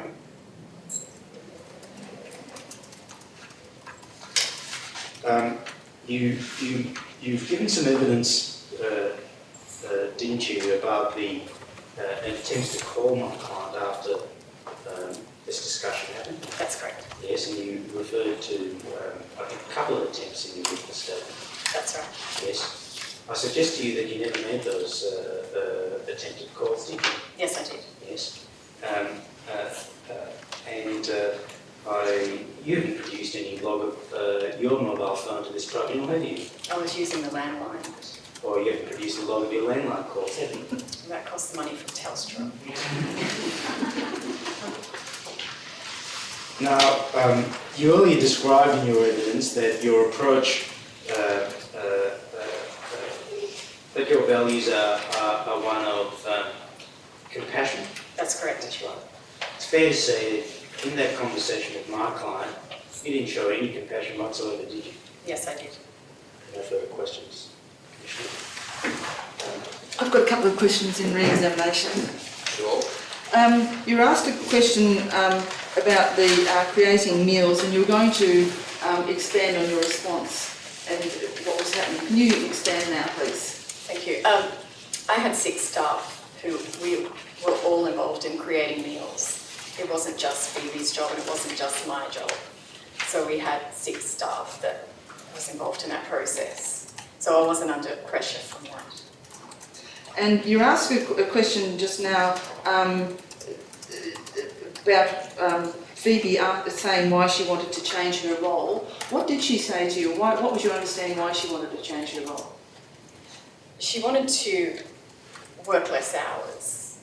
You've given some evidence, didn't you, about the attempts to call my client after this discussion happened? That's correct. Yes, and you referred to, I think, a couple of attempts in your witness statement. That's right. Yes. I suggest to you that you never made those attempted calls, did you? Yes, I did. Yes. You haven't produced any log of your mobile phone to this tribunal, have you? I was using the landline. Or you haven't produced a log of your landline calls, have you? That cost the money from Telstra. Now, you earlier described in your evidence that your approach, that your values are one of compassion. That's correct. That's right. It's fair to say that in that conversation with my client, you didn't show any compassion whatsoever, did you? Yes, I did. No further questions, Commissioner? I've got a couple of questions in re-examination. Sure. You were asked a question about the creating meals, and you were going to expand on your response and what was happening. Can you expand now, please? Thank you. I had 6 staff who we were all involved in creating meals. It wasn't just Phoebe's job and it wasn't just my job. So we had 6 staff that was involved in that process. So I wasn't under pressure from that. And you were asked a question just now about Phoebe saying why she wanted to change her role. What did she say to you? What was your understanding why she wanted to change her role? She wanted to work less hours,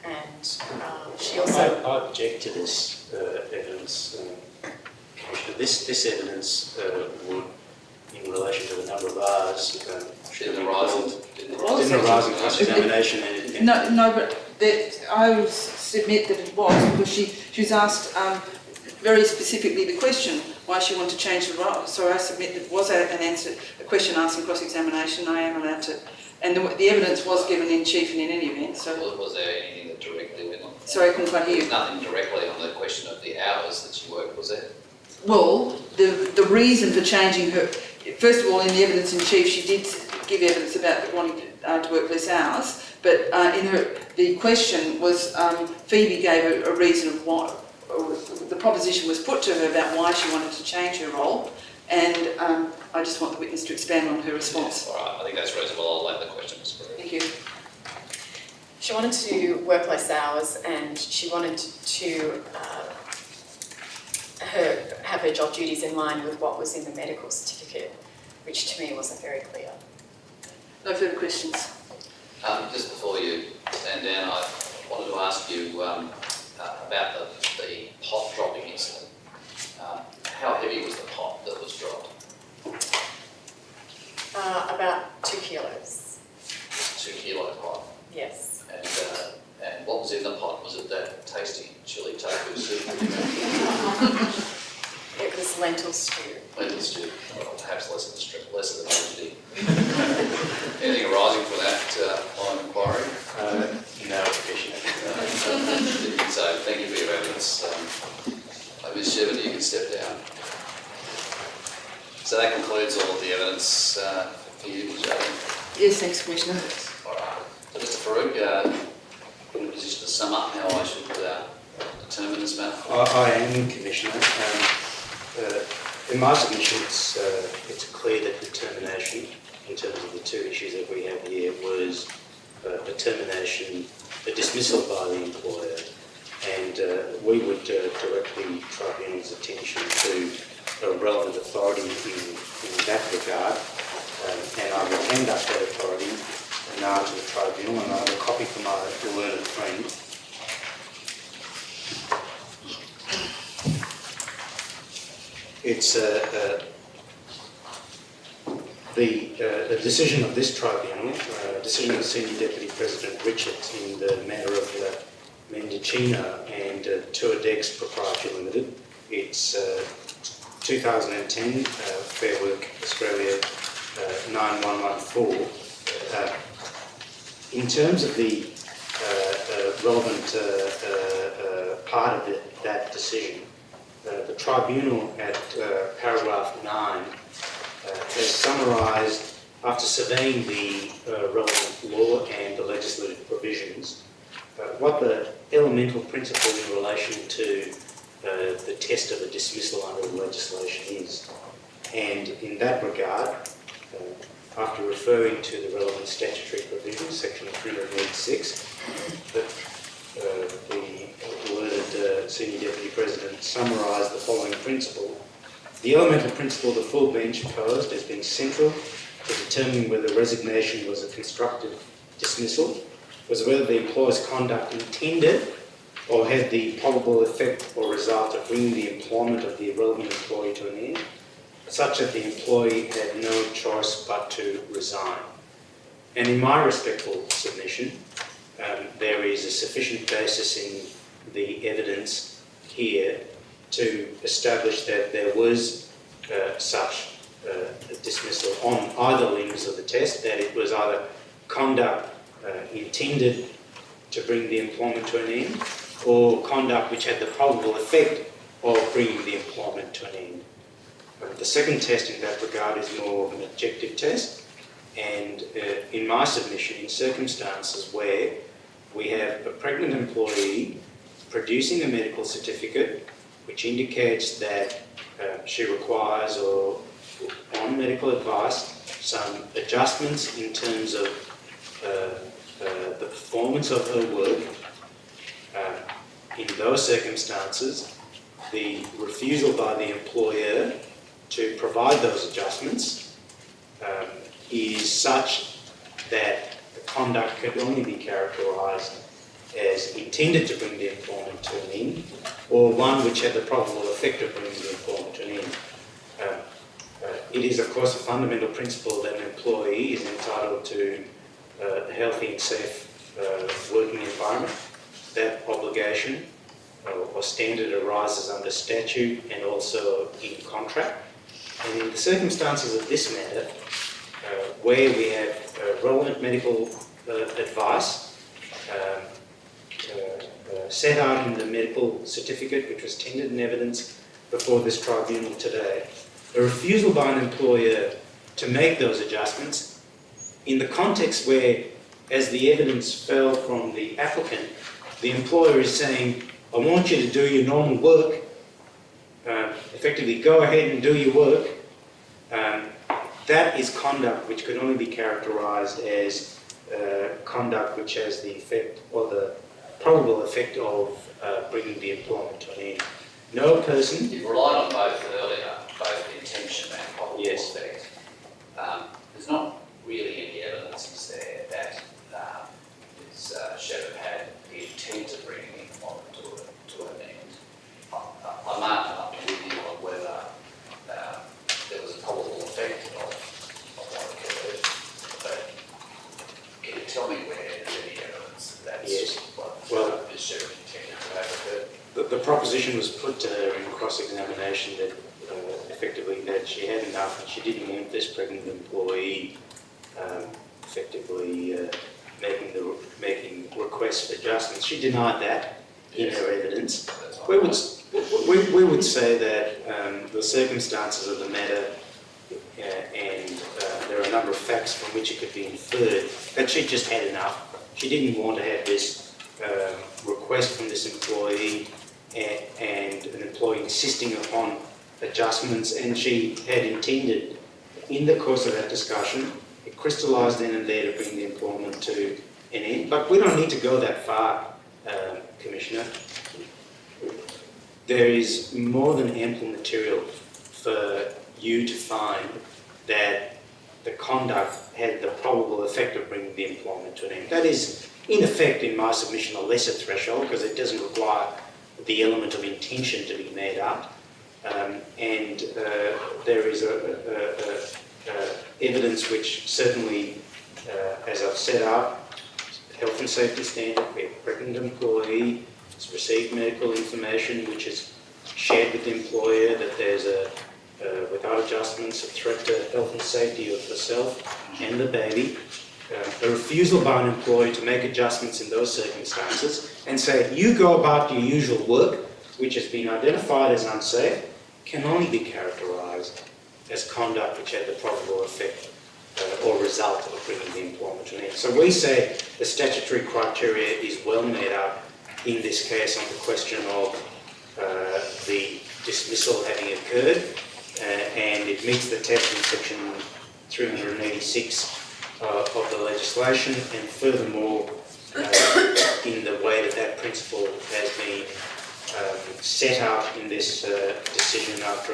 and she also... I object to this evidence, Commissioner. This evidence would, in relation to the number of hours, Didn't arise in cross-examination. No, but I would submit that it was because she was asked very specifically the question why she wanted to change the role. So I submit that it was an answer, a question asked in cross-examination. I am allowed to, and the evidence was given in chief and in any event. So Was there anything that directly went on? sorry, I couldn't quite hear There's you. nothing directly on the question of the hours that you worked, was there? Well, the reason for changing her, first of all, in the evidence in chief, she did give evidence about wanting to work less hours, but the question was Phoebe gave a reason of why, the proposition was put to her about why she wanted to change her role, and I just want the witness to expand on her response. All right, I think that's reasonable. I'll let the question was correct. Thank you. She wanted to work less hours, and she wanted to have her job duties in line with what was in the medical certificate, which to me wasn't very clear. No further questions. Just before you stand down, I wanted to ask you about the pot dropping incident. How heavy was the pot that was dropped? About 2 kilos, 2 kilo pot. yes. And what was in the pot? Was it that tasty chili tofu soup? It was lentil stew. Lentil stew, or perhaps less of the quantity. Anything arising from that on inquiry? No, Commissioner. So thank you for your evidence. Ms. Shevin, you can step down. So that concludes all of the evidence for you, Jane. Yes, thanks, Commissioner. All right. So Mr. Farouk, in a position to sum up how I should determine this matter? I am, Commissioner. In my submission, it's clear that determination, in terms of the 2 issues that we have here, was a dismissal by the employer, and we would direct the tribunal's attention to relevant authority in that regard, and I will hand up that authority now to the tribunal, and I have a copy for my learned friend. It's the decision of this tribunal, decision of Senior Deputy President Richards in the matter of Mendocino and Tourdex Proprietary Limited. It's 2010 Fair Work Australia 9114. In terms of the relevant part of that decision, the tribunal at paragraph 9 has summarised, after surveying the relevant law and the legislative provisions, what the elemental principle in relation to the test of a dismissal under the legislation is. And in that regard, after referring to the relevant statutory provisions, section 386, that the learned Senior Deputy President summarised the following principle. The elemental principle the full bench posed as being central to determining whether resignation was a constructive dismissal was whether the employer's conduct intended or had the probable effect or result of bringing the employment of the relevant employee to an end, such that the employee had no choice but to resign. And in my respectful submission, there is a sufficient basis in the evidence here to establish that there was such a dismissal on either limbs of the test, that it was either conduct intended to bring the employment to an end, or conduct which had the probable effect of bringing the employment to an end. The second test in that regard is more of an objective test, and in my submission, in circumstances where we have a pregnant employee producing a medical certificate which indicates that she requires, or on medical advice, some adjustments in terms of the performance of her work. In those circumstances, the refusal by the employer to provide those adjustments is such that the conduct could only be characterised as intended to bring the employment to an end, or one which had the probable effect of bringing the employment to an end. It is, of course, a fundamental principle that an employee is entitled to a healthy and safe working environment. That obligation or standard arises under statute and also in contract. And in the circumstances of this matter, where we have relevant medical advice set out in the medical certificate which was tendered in evidence before this tribunal today, a refusal by an employer to make those adjustments in the context where, as the evidence fell from the applicant, the employer is saying, I want you to do your normal work, effectively go ahead and do your work, that is conduct which could only be characterised as conduct which has the effect or the probable effect of bringing the employment to an end. No person... You've relied on both earlier, both intention and probable effect. There's not really any evidence, is there, that Ms. Shepherd had the intent to bring the employment to an end. I might not be with you on whether there was a probable effect of what occurred, but can you tell me where there's any evidence that that's what Ms. Shepherd intended to have occurred? The proposition was put to her in cross-examination that effectively that she had enough and she didn't want this pregnant employee effectively making requests for adjustments. She denied that in her evidence. We would say that the circumstances of the matter and there are a number of facts from which it could be inferred that she just had enough. She didn't want to have this request from this employee and an employee insisting upon adjustments, and she had intended in the course of that discussion, it crystallised then and there to bring the employment to an end. But we don't need to go that far, Commissioner. There is more than ample material for you to find that the conduct had the probable effect of bringing the employment to an end. That is, in effect, in my submission, a lesser threshold because it doesn't require the element of intention to be made up. And there is evidence which certainly, as I've set out, health and safety standard, we have a pregnant employee, has received medical information which is shared with the employer that there's without adjustments, a threat to health and safety of herself and the baby. A refusal by an employee to make adjustments in those circumstances and say, you go about your usual work, which has been identified as unsafe, can only be characterised as conduct which had the probable effect or result of bringing the employment to an end. So we say the statutory criteria is well met up in this case on the question of the dismissal having occurred, and it meets the test in section 386 of the legislation, and furthermore, in the way that that principle has been set out in this decision after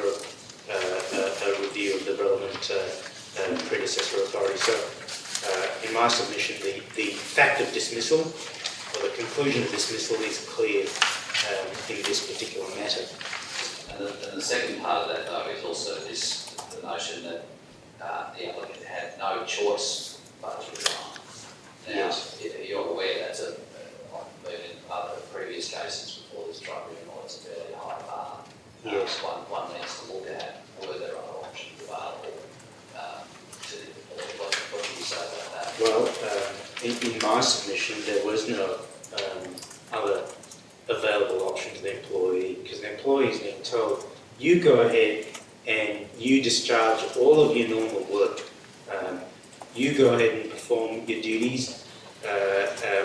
a review of the relevant predecessor authority. So, in my submission, the fact of dismissal, or the conclusion of dismissal, is clear in this particular matter. And the second part of that, though, is also the notion that the applicant had no choice but to resign. Now, Yes. if you're aware, that's in other previous cases before this tribunal, it's a fairly high bar. Yes. One needs to look at were there other options available to the employee. What do you say about that? Well, in my submission, there was no other available option to the employee, because the employee is being told, you go ahead and you discharge all of your normal work. You go ahead and perform your duties,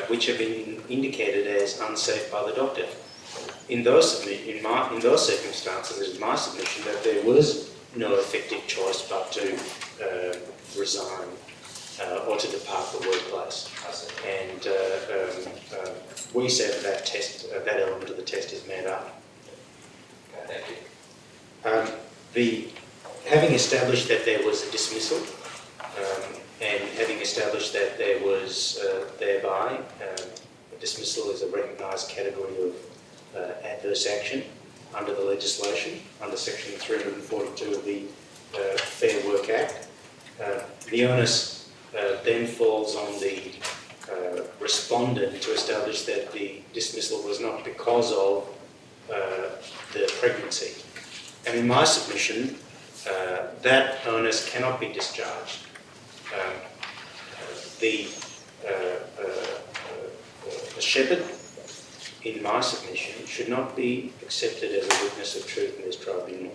which have been indicated as unsafe by the doctor. In those circumstances, it is my submission that there was no effective choice but to resign or to depart the workplace. And we said that that element of the test is met up. Okay, thank you. Having established that there was a dismissal, and having established that there was thereby dismissal is a recognised category of adverse action under the legislation, under section 342 of the Fair Work Act, the onus then falls on the respondent to establish that the dismissal was not because of the pregnancy. And in my submission, that onus cannot be discharged. The shepherd, in my submission, should not be accepted as a witness of truth in this tribunal.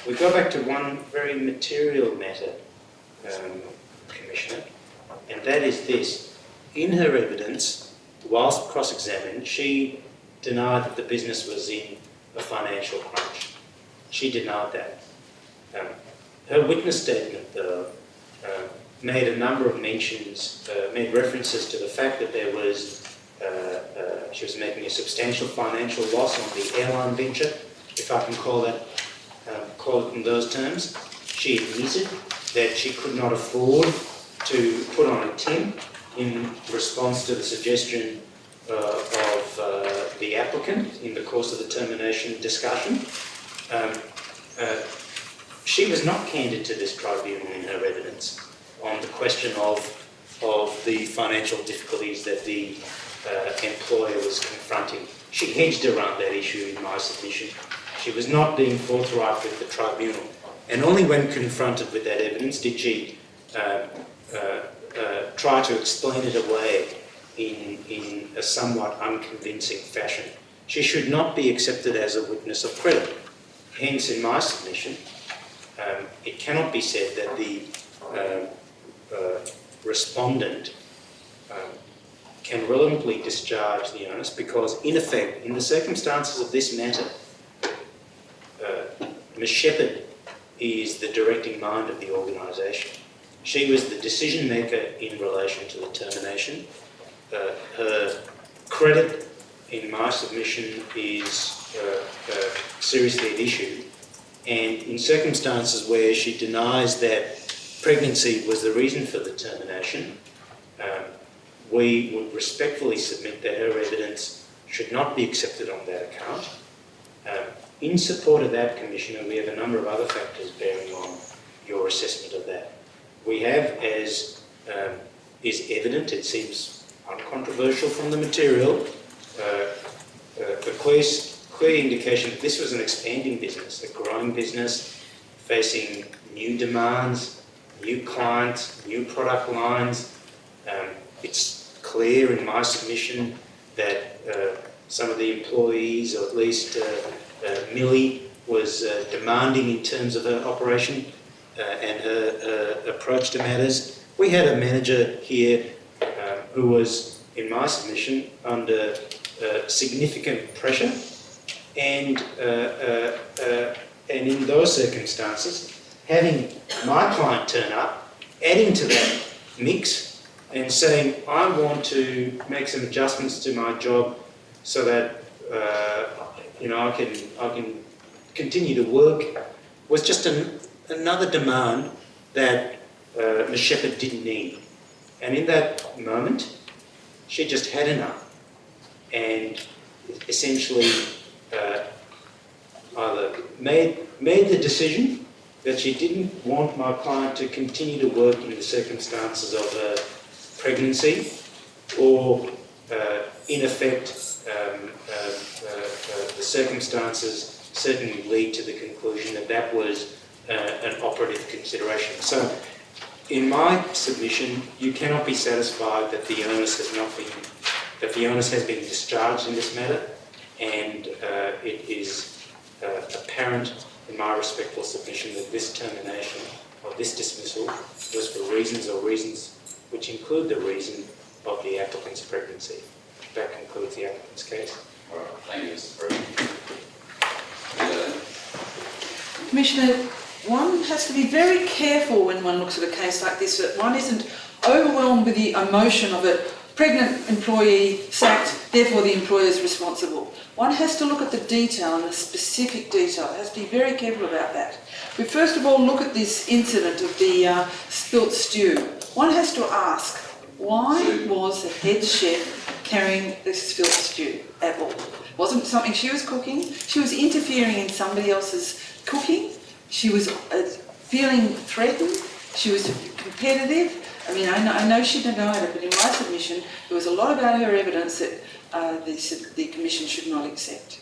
We go back to one very material matter, Commissioner, and that is this. In her evidence, whilst cross-examined, she denied that the business was in a financial crunch. She denied that. Her witness statement, though, made a number of mentions, made references to the fact that there was, she was making a substantial financial loss on the airline venture, if I can call it in those terms. She admitted that she could not afford to put on a tent in response to the suggestion of the applicant in the course of the termination discussion. She was not candid to this tribunal in her evidence on the question of the financial difficulties that the employer was confronting. She hedged around that issue in my submission. She was not being forthright with the tribunal. And only when confronted with that evidence did she try to explain it away in a somewhat unconvincing fashion. She should not be accepted as a witness of credit. Hence, in my submission, it cannot be said that the respondent can relevantly discharge the onus because, in effect, in the circumstances of this matter, Ms. Shepherd is the directing mind of the organisation. She was the decision maker in relation to the termination. Her credit, in my submission, is seriously at issue. And in circumstances where she denies that pregnancy was the reason for the termination, we would respectfully submit that her evidence should not be accepted on that account. In support of that, Commissioner, we have a number of other factors bearing on your assessment of that. We have, as is evident, it seems uncontroversial from the material, the clear indication that this was an expanding business, a growing business, facing new demands, new clients, new product lines. It's clear in my submission that some of the employees, or at least Millie, was demanding in terms of her operation. and her approach to matters. We had a manager here who was, in my submission, under significant pressure, and in those circumstances, having my client turn up, adding to that mix, and saying, I want to make some adjustments to my job so that I can continue to work, was just another demand that Ms. Shepherd didn't need. And in that moment, she just had enough, and essentially either made the decision that she didn't want my client to continue to work in the circumstances of her pregnancy, or in effect the circumstances certainly lead to the conclusion that that was an operative consideration. So in my submission, you cannot be satisfied that the onus has been discharged in this matter, and it is apparent in my respectful submission that this termination or this dismissal was for reasons which include the reason of the applicant's pregnancy. That concludes the applicant's case. All right, thank you, Mr. President. Commissioner, one has to be very careful when one looks at a case like this, that one isn't overwhelmed with the emotion of a pregnant employee sacked, therefore the employer is responsible. One has to look at the detail and the specific detail. One has to be very careful about that. We first of all look at this incident of the spilt stew. One has to ask, why was the head chef carrying the spilt stew at all? It wasn't something she was cooking. She was interfering in somebody else's cooking. She was feeling threatened. She was competitive. I mean, I know she denied it, but in my submission, there was a lot about her evidence that the Commission should not accept.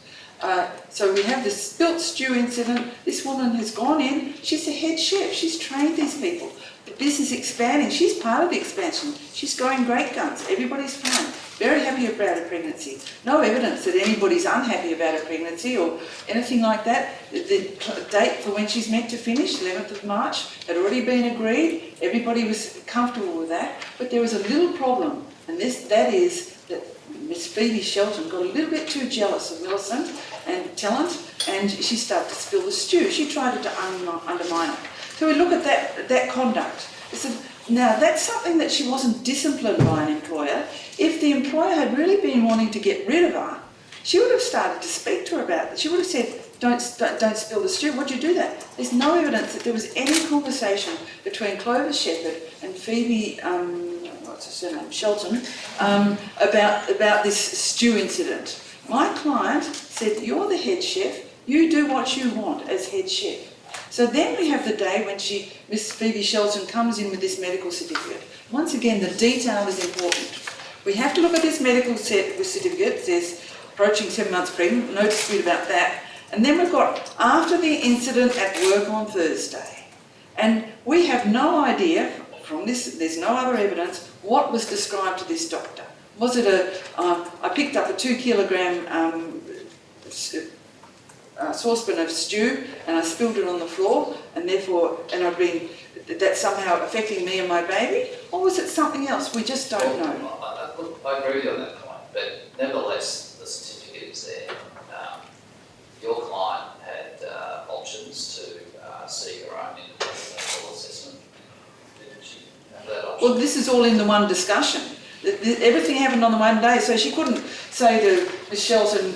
So we have this spilt stew incident. This woman has gone in. She's the head chef. She's trained these people. The business expanding. She's part of the expansion. She's going great guns. Everybody's fine. Very happy about her pregnancy. No evidence that anybody's unhappy about her pregnancy or anything like that. The date for when she's meant to finish, 11th of March, had already been agreed. Everybody was comfortable with that. But there was a little problem, and that is that Miss Phoebe Shelton got a little bit too jealous of Millicent and Talent, and she started to spill the stew. She tried to undermine it. So we look at that conduct. Now, that's something that she wasn't disciplined by an employer. If the employer had really been wanting to get rid of her, she would have started to speak to her about it. She would have said, don't spill the stew. Why'd you do that? There's no evidence that there was any conversation between Clovis Shepherd and Phoebe, Shelton, about this stew incident. My client said, you're the head chef. You do what you want as head chef. So then we have the day when Miss Phoebe Shelton comes in with this medical certificate. Once again, the detail is important. We have to look at this medical certificate. It says approaching 7 months pregnant, no dispute about that. And then we've got after the incident at work on Thursday. And we have no idea from this, there's no other evidence, what was described to this doctor. Was it I picked up a 2 kilogram saucepan of stew and I spilled it on the floor, and that's somehow affecting me and my baby? Or was it something else? We just don't know. I agree with you on that point, but nevertheless, the certificate is there. Your client had options to seek her own independent medical assessment. Didn't she have that option? Well, this is all in the one discussion. Everything happened on the one day, so she couldn't say to Ms. Shelton,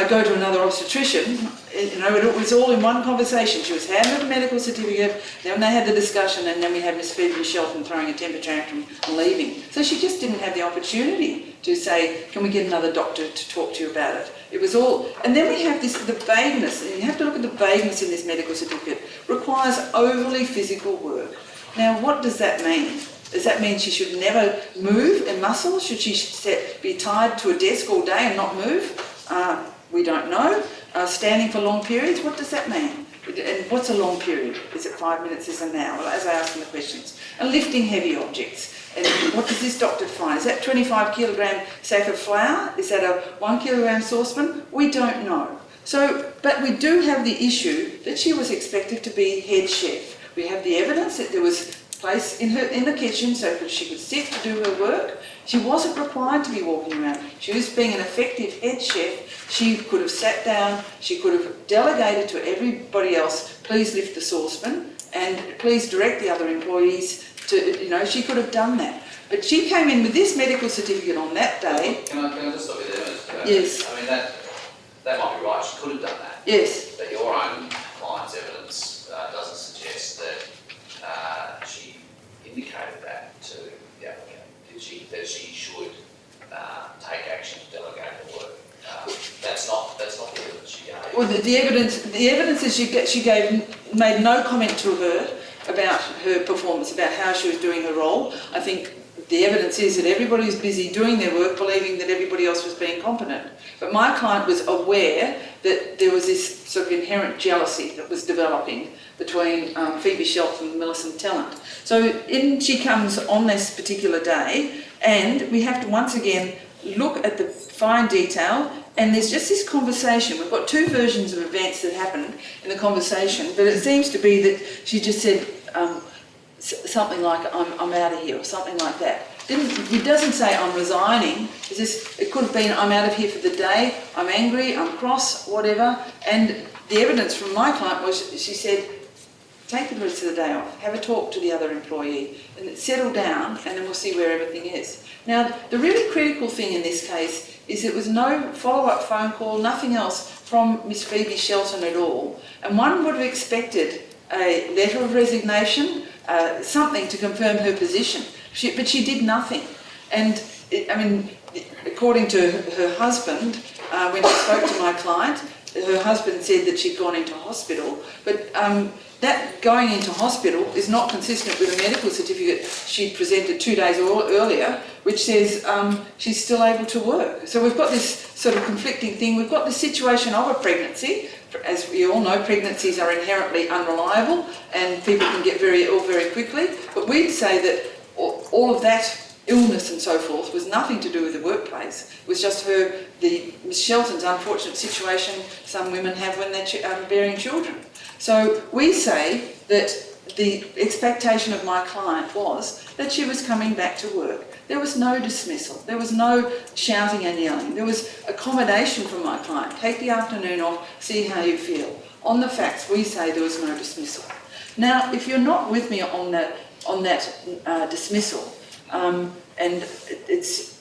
go to another obstetrician. It was all in one conversation. She was handed a medical certificate, then they had the discussion, and then we had Ms. Phoebe Shelton throwing a temper tantrum and leaving. So she just didn't have the opportunity to say, can we get another doctor to talk to you about it? It was all, and then we have the vagueness, and you have to look at the vagueness in this medical certificate. Requires overly physical work. Now, what does that mean? Does that mean she should never move and muscle? Should she be tied to a desk all day and not move? We don't know. Standing for long periods, what does that mean? And what's a long period? Is it 5 minutes, is it an hour? As I ask them the questions. And lifting heavy objects. And what does this doctor find? Is that 25 kilogram sack of flour? Is that a 1 kilogram saucepan? We don't know. So, but we do have the issue that she was expected to be head chef. We have the evidence that there was place in the kitchen so that she could sit to do her work. She wasn't required to be walking around. She was being an effective head chef. She could have sat down, she could have delegated to everybody else, please lift the saucepan and please direct the other employees to, she could have done that. But she came in with this medical certificate on that day. Can I just stop you there, Mr. Yes. I mean, that might be right, she could have done that. Yes. But your own client's evidence doesn't suggest that she indicated that to the applicant. That she should take action to delegate the work. That's not the evidence she gave. Well, the evidence is she made no comment to her about her performance, about how she was doing her role. I think the evidence is that everybody was busy doing their work, believing that everybody else was being competent. But my client was aware that there was this sort of inherent jealousy that was developing between Phoebe Shelton and Millicent Tallant. So in she comes on this particular day, and we have to once again look at the fine detail, and there's just this conversation. We've got two versions of events that happened in the conversation, but it seems to be that she just said something like, I'm out of here, or something like that. It doesn't say I'm resigning. It could have been I'm out of here for the day, I'm angry, I'm cross, whatever. And the evidence from my client was she said, take the rest of the day off, have a talk to the other employee, and settle down, and then we'll see where everything is. Now, the really critical thing in this case is there was no follow-up phone call, nothing else from Miss Phoebe Shelton at all. And one would have expected a letter of resignation, something to confirm her position. But she did nothing. And, according to her husband, when she spoke to my client, her husband said that she'd gone into hospital. But that going into hospital is not consistent with a medical certificate she'd presented 2 days earlier, which says she's still able to work. So we've got this sort of conflicting thing. We've got the situation of a pregnancy. As we all know, pregnancies are inherently unreliable and people can get very ill very quickly. But we'd say that all of that illness and so forth was nothing to do with the workplace. It was just Miss Shelton's unfortunate situation some women have when they're bearing children. So we say that the expectation of my client was that she was coming back to work. There was no dismissal. There was no shouting and yelling. There was accommodation from my client. Take the afternoon off, see how you feel. On the facts, we say there was no dismissal. Now, if you're not with me on that dismissal, and it's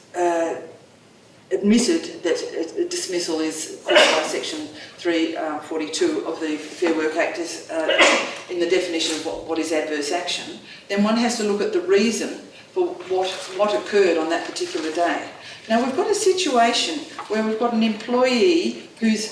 admitted that a dismissal is by section 342 of the Fair Work Act is in the definition of what is adverse action, then one has to look at the reason for what occurred on that particular day. Now we've got a situation where we've got an employee who's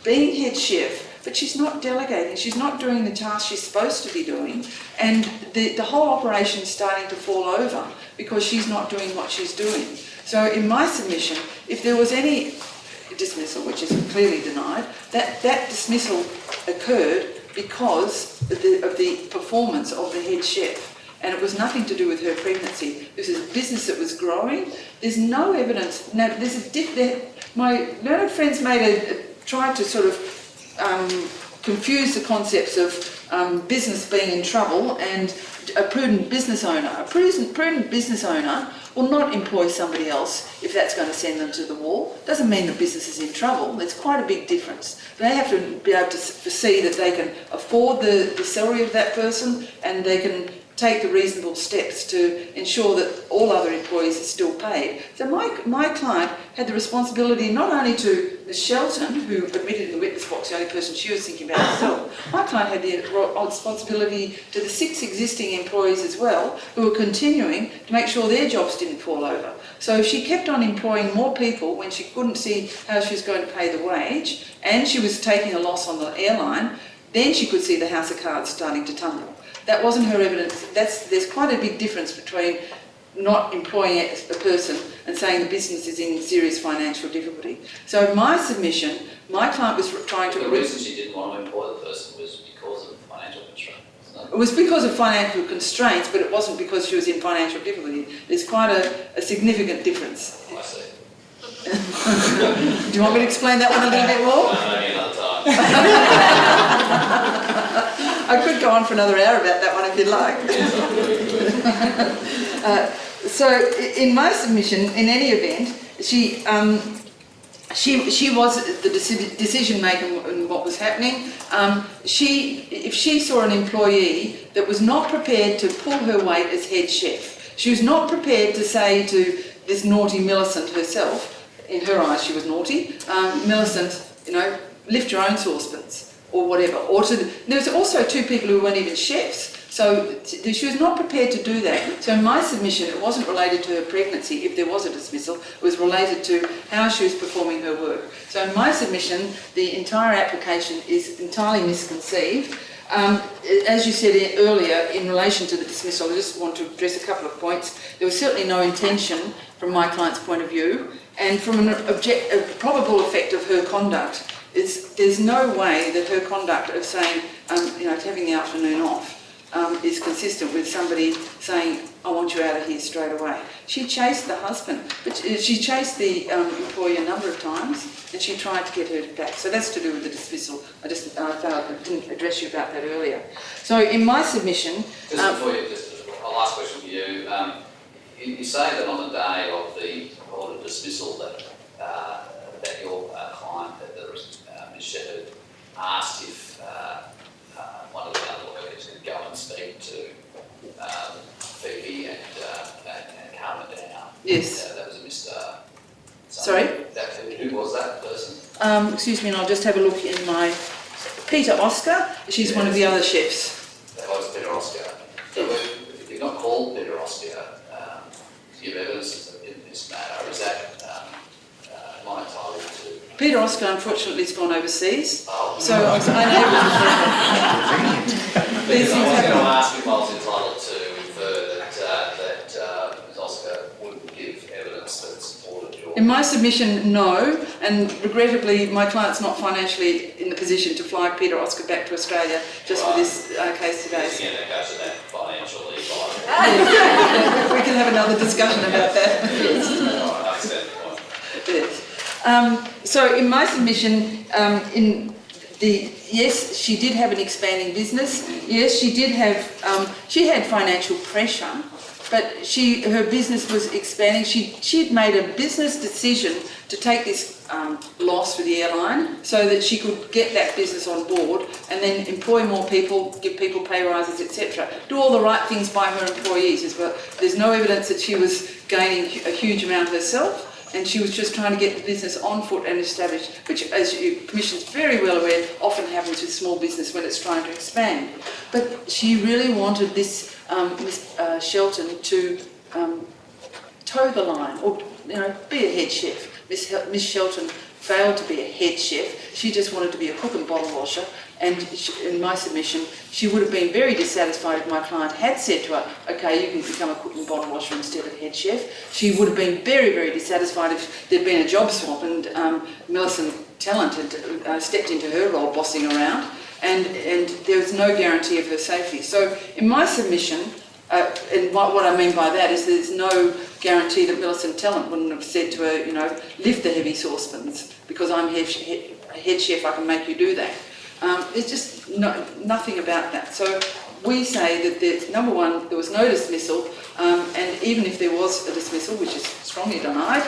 being head chef, but she's not delegating, she's not doing the task she's supposed to be doing, and the whole operation is starting to fall over because she's not doing what she's doing. So in my submission, if there was any dismissal, which is clearly denied, that dismissal occurred because of the performance of the head chef. And it was nothing to do with her pregnancy. This is a business that was growing. There's no evidence. Now, my learned friends tried to sort of confuse the concepts of business being in trouble and a prudent business owner. A prudent business owner will not employ somebody else if that's going to send them to the wall. Doesn't mean the business is in trouble. There's quite a big difference. They have to be able to foresee that they can afford the salary of that person and they can take the reasonable steps to ensure that all other employees are still paid. So my client had the responsibility not only to Ms. Shelton, who admitted in the witness box, the only person she was thinking about herself, my client had the responsibility to the 6 existing employees as well, who were continuing to make sure their jobs didn't fall over. So if she kept on employing more people when she couldn't see how she was going to pay the wage, and she was taking a loss on the airline, then she could see the house of cards starting to tumble. That wasn't her evidence. There's quite a big difference between not employing a person and saying the business is in serious financial difficulty. So my submission, my client was trying to... The reason she didn't want to employ the person was because of financial constraints, wasn't it? It was because of financial constraints, but it wasn't because she was in financial difficulty. There's quite a significant difference. I see. Do you want me to explain that one a little bit more? Maybe another time. I could go on for another hour about that one if you'd like. So in my submission, in any event, she was the decision maker in what was happening. If she saw an employee that was not prepared to pull her weight as head chef, she was not prepared to say to this naughty Millicent herself, in her eyes she was naughty, Millicent, lift your own saucepans or whatever. There was also two people who weren't even chefs. So she was not prepared to do that. So in my submission, it wasn't related to her pregnancy, if there was a dismissal, it was related to how she was performing her work. So in my submission, the entire application is entirely misconceived. As you said earlier, in relation to the dismissal, I just want to address a couple of points. There was certainly no intention from my client's point of view, and from a probable effect of her conduct, there's no way that her conduct of saying, having the afternoon off, is consistent with somebody saying, I want you out of here straight away. She chased the husband, but she chased the employee a number of times, and she tried to get her back. So that's to do with the dismissal. I didn't address you about that earlier. So in my submission... Just before you, just a last question for you. You say that on the day of the order dismissal that your client, Ms. Shepherd, asked if one of the other lawyers could go and speak to Phoebe and calm her down. Yes. That was a Mr. Sorry? Who was that person? Excuse me, and I'll just have a look in my... Peter Oscar, she's one of the other chefs. That was Peter Oscar. So if you've not called Peter Oscar to give evidence in this matter, is that am I entitled to? Peter Oscar, unfortunately, has gone overseas. Oh. So I was unable to... These things I was going to happen. ask if I was entitled to infer that Ms. Oscar would give evidence that supported your... In my submission, no, and regrettably, my client's not financially in the position to fly Peter Oscar back to Australia just for this case today. Again, that goes to that financially. We can have another discussion about that. I understand the point. Yes. So in my submission, yes, she did have an expanding business. Yes, she did have, she had financial pressure, but her business was expanding. She'd made a business decision to take this loss for the airline so that she could get that business on board and then employ more people, give people pay rises, etc. Do all the right things by her employees as well. There's no evidence that she was gaining a huge amount herself, and she was just trying to get the business on foot and established, which, as the Commission's very well aware, often happens with small business when it's trying to expand. But she really wanted this Miss Shelton to toe the line, or be a head chef. Miss Shelton failed to be a head chef. She just wanted to be a cook and bottle washer. And in my submission, she would have been very dissatisfied if my client had said to her, okay, you can become a cook and bottle washer instead of head chef. She would have been very, very dissatisfied if there'd been a job swap and Millicent Talent had stepped into her role bossing around, and there was no guarantee of her safety. So in my submission, and what I mean by that is there's no guarantee that Millicent Talent wouldn't have said to her, lift the heavy saucepans, because I'm head chef, I can make you do that. There's just nothing about that. So we say that number one, there was no dismissal, and even if there was a dismissal, which is strongly denied,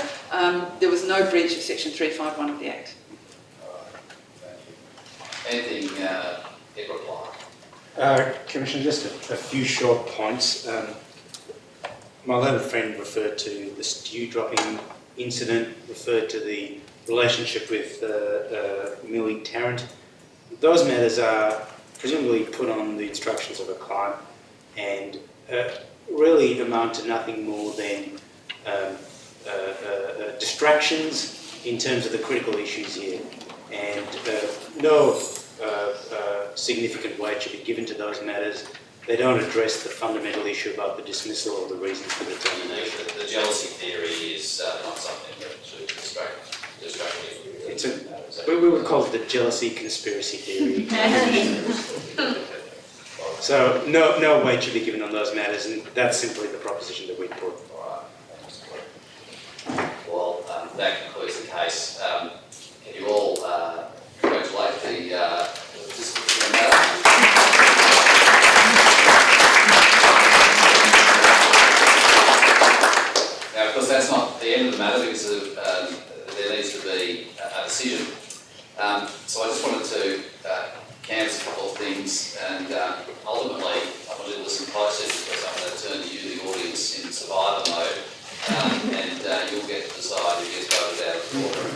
there was no breach of Section 351 of the Act. Anything in reply? Commissioner, just a few short points. My learned friend referred to the stew dropping incident, referred to the relationship with Millie Tarrant. Those matters are presumably put on the instructions of a client and really amount to nothing more than distractions in terms of the critical issues here. And no significant weight should be given to those matters. They don't address the fundamental issue about the dismissal or the reasons for the termination. The jealousy theory is not something that should distract you. We would call it the jealousy conspiracy theory. So no weight should be given on those matters, and that's simply the proposition that we put. All right. Well, that concludes the case. Can you all congratulate the participants in the matter? to canvass a couple of things, and ultimately I wanted to listen closely because I'm going to turn to you, the audience, in survivor mode, and you'll get to decide who gets voted out of the courtroom.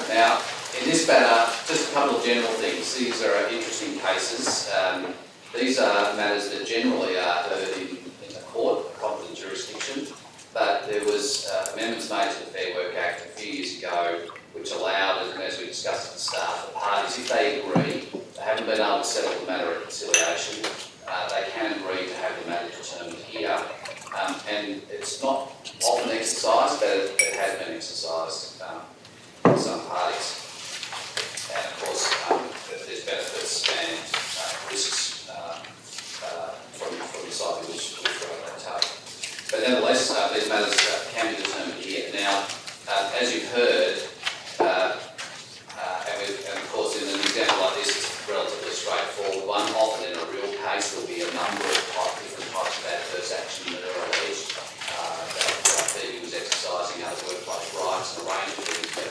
Now, in this matter, just a couple of general things. These are interesting cases. These are matters that generally are heard in the court, a competent jurisdiction, but there was amendments made to the Fair Work Act a few years ago which allowed, as we discussed at the start, the parties, if they agree, they haven't been able to settle the matter of conciliation, they can agree to have the matter determined here. And it's not often exercised, but it has been exercised in some parties. And of course, there's benefits and risks from the side which they take. But nevertheless, these matters can be determined here. Now, as you've heard, and of course in an example like this, it's a relatively straightforward one. Often in a real case, there'll be a number of different types of adverse action that are alleged. That Phoebe was exercising other workplace rights and a range of things, but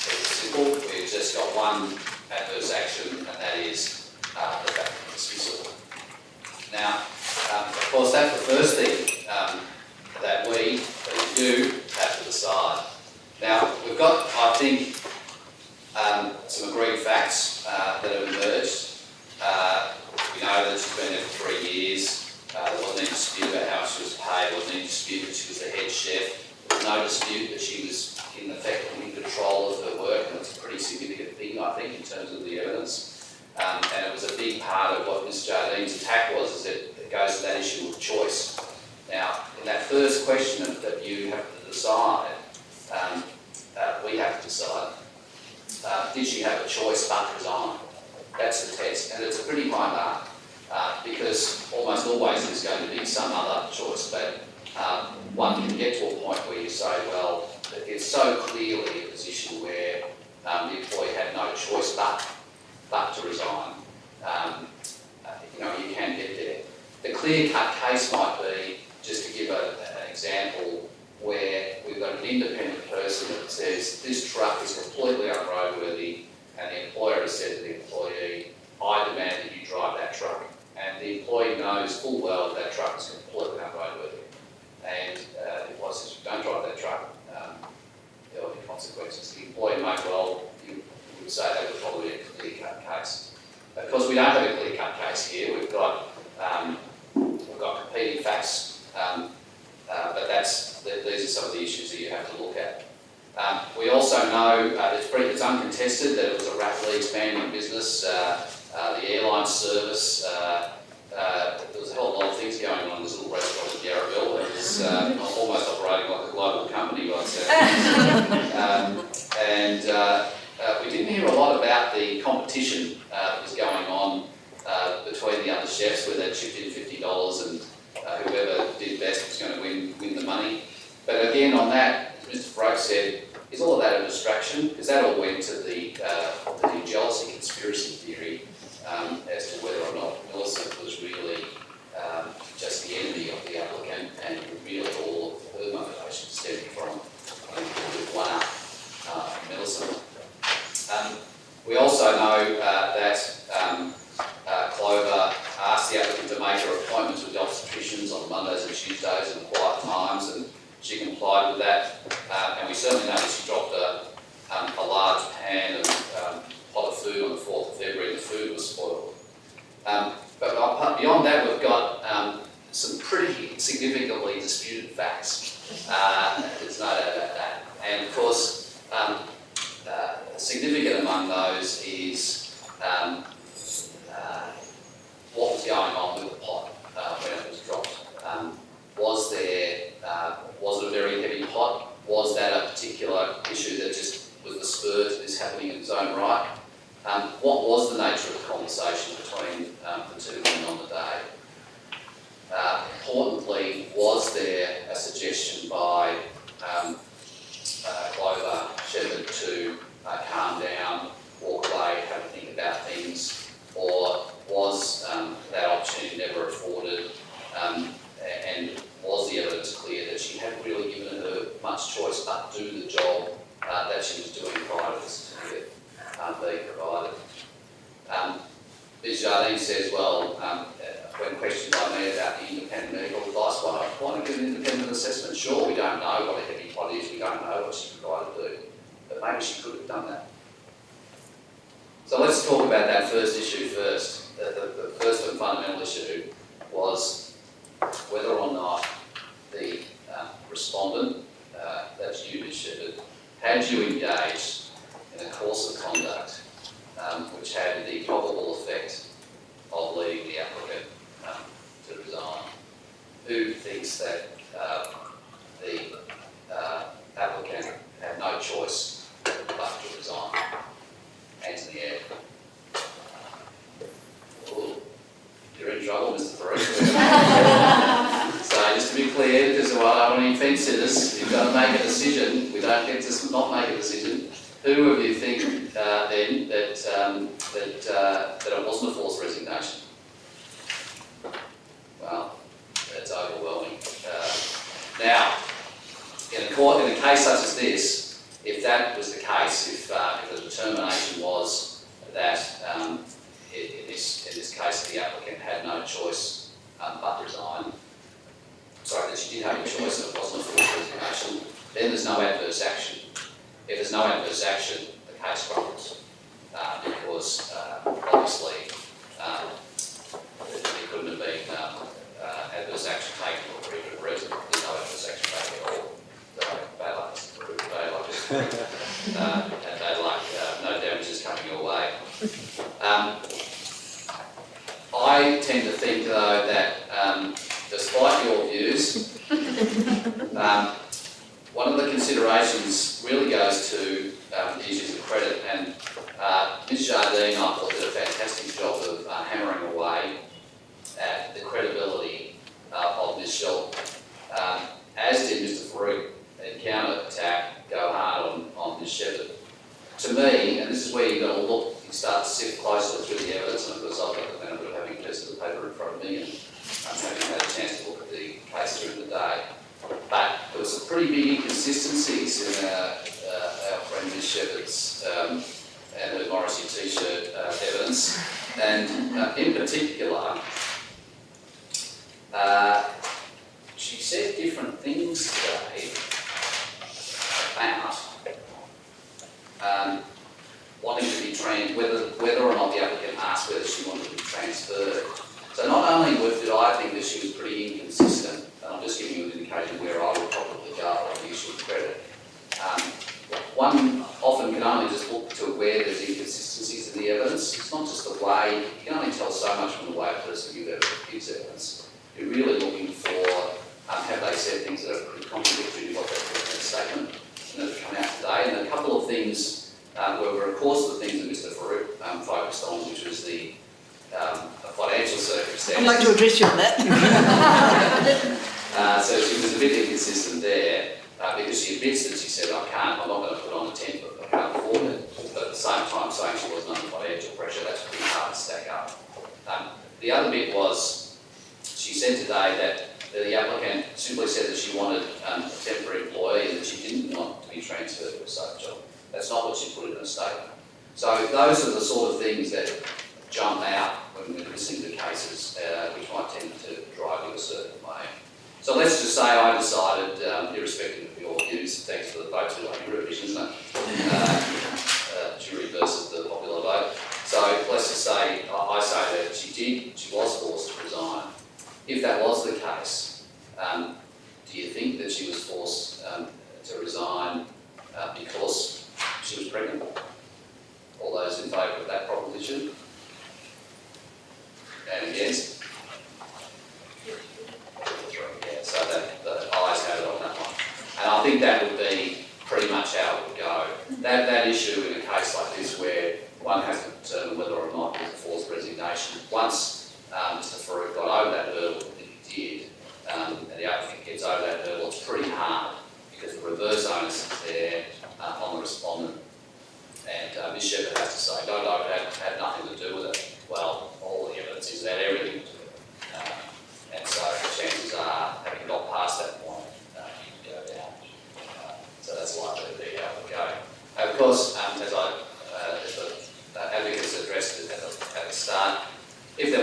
it's simple. We've just got one adverse action, and that is the fact of dismissal. Now, of course, that's the first thing that we do have to decide. Now, we've got, I think, some agreed facts that have emerged. We know that she's been there for 3 years. There wasn't any dispute about how she was paid. There wasn't any dispute that she was the head chef. There was no dispute that she was, in effect, in control of her work, and it's a pretty significant thing, I think, in terms of the evidence. And it was a big part of what Ms. Jardine's attack was, is that it goes to that issue of choice. Now, in that first question that you have to decide, we have to decide, did she have a choice but resign? That's the test, and it's a pretty high mark, because almost always there's going to be some other choice, but one can get to a point where you say, well, it's so clearly a position where the employee had no choice but to resign. You can get there. The clear-cut case might be, just to give an example, where we've got an independent person that says this truck is completely unroadworthy, and the employer has said to the employee, I demand that you drive that truck. And the employee knows full well that truck is completely unroadworthy. And the employer says, don't drive that truck, there will be consequences. The employee may well, you would say that would probably be a clear-cut case. Of course, we don't have a clear-cut case here. We've got competing facts, but these are some of the issues that you have to look at. We also know it's uncontested that it was a rapidly expanding business. The airline service, there was a whole lot of things going on in this little restaurant in Yarraville. It was almost operating like a global company, I'd say. We didn't hear a lot about the competition that was going on between the other chefs, where they'd chipped in $50 and whoever did best was going to win the money. But again, on that, as Mr. Froke said, is all of that a distraction? Because that all went to the jealousy conspiracy theory as to whether or not Millicent was really just the enemy of the applicant, and really all of her motivation stemmed from one-up Millicent. We also know that Clover asked the applicant to make her appointments with obstetricians on Mondays and Tuesdays and quiet times, and she complied with that. And we certainly noticed she dropped a large pan of pot of food on the 4th of February, and the food was spoiled. But beyond that, we've got some pretty significantly disputed facts. There's no doubt about that. And of course, significant among those is what was going on with the pot when it was dropped. Was it a very heavy pot? Was that a particular issue that just was the spur to this happening in its own right? What was the nature of the conversation between the two women on the day? Importantly, was there a suggestion by Clover Shepherd to calm down, walk away, have a think about things, or was that opportunity never afforded? And was the evidence clear that she hadn't really given her much choice but do the job that she was doing prior to the certificate? Ms Jardine says, well, when questioned by me about the independent medical advice, why not give an independent assessment? Sure, we don't know what a heavy pot is, we don't know what she's required to do, but maybe she could have done that. So let's talk about that first issue first. The first and fundamental issue was whether or not the respondent, that's you, Ms Shepherd, had you engaged in a course of conduct which had the probable effect of leading the applicant to resign. Who thinks that the applicant had no choice but to resign? Hands in the air. Ooh, you're in trouble, Mr. Farouk. So just to be clear, because I don't want any fence sitters, you've got to make a decision. We don't get to not make a decision. Who of you think then that it wasn't a forced resignation? Well, that's overwhelming. Now, in a case such as this, if that was the case, if the determination was that in this case the applicant had no choice but resign, that she did have a choice and it wasn't a forced resignation, then there's no adverse action. If there's no adverse action, the case crumbles because obviously there couldn't have been adverse action taken for a very good reason. There's no adverse action taken at all. Bad luck, and bad luck, no damages coming your way. I tend to think though that despite your views, one of the considerations really goes to the issues of credit, and Ms Jardine, I thought, did a fantastic job of hammering away at the credibility of Ms Schultz, as did Mr Farouk, in counter-attack, go hard on Ms Shepherd. To me, and this is where you've got to look, you start to sift closer through the evidence, and of course I've got the benefit of having a piece of paper in front of me and having had a chance to look at the case during the day. But there were some pretty big inconsistencies in our friend Ms Shepherd's and her Morrissey t-shirt evidence, and in particular, she said different things today about wanting to be whether or not the applicant asked whether she wanted to be transferred. So not only did I think that she was pretty inconsistent, and I'm just giving you an indication where I would probably go on the issue of credit. One often can only just look to where there's inconsistencies in the evidence. It's not just the way, you can only tell so much from the way a person gives evidence. You're really looking for, have they said things that are pretty contradictory to what they've put in their statement that have come out today. And a couple of things were, of course, the things that Mr Farouk focused on, which was the financial circumstances. I'd like to address you on that. So she was a bit inconsistent there because she admits that she said, I'm not going to put on a tent, but I can't afford it. But at the same time saying she wasn't under financial pressure, that's pretty hard to stack up. The other bit was, she said today that the applicant simply said that she wanted a temporary employee and that she didn't want to be transferred to a safe job. That's not what she put in her statement. So those are the sort of things that jump out when we're listening to cases which might tend to drive you a certain way. So let's just say I decided, irrespective of your views, thanks for the vote to Eurovision, isn't it? Jury versus the popular vote. So let's just say I say that she was forced to resign. If that was the case, do you think that she was forced to resign because she was pregnant? All those in favour of that proposition? And against? Yeah, so the ayes have it on that one. And I think that would be pretty much how it would go. That issue in a case like this where one has to determine whether or not it's a forced resignation. Once Mr Farouk got over that hurdle, I think he did, and the applicant gets over that hurdle, it's pretty hard because the reverse onus is there on the respondent. And Ms Shepherd has to say, no, it had nothing to do with it. Well, all the evidence is that everything to do with it. And so the chances are, having got past that point, you can go down. So that's likely to be how it would go. And of course, as the advocates addressed it at the start,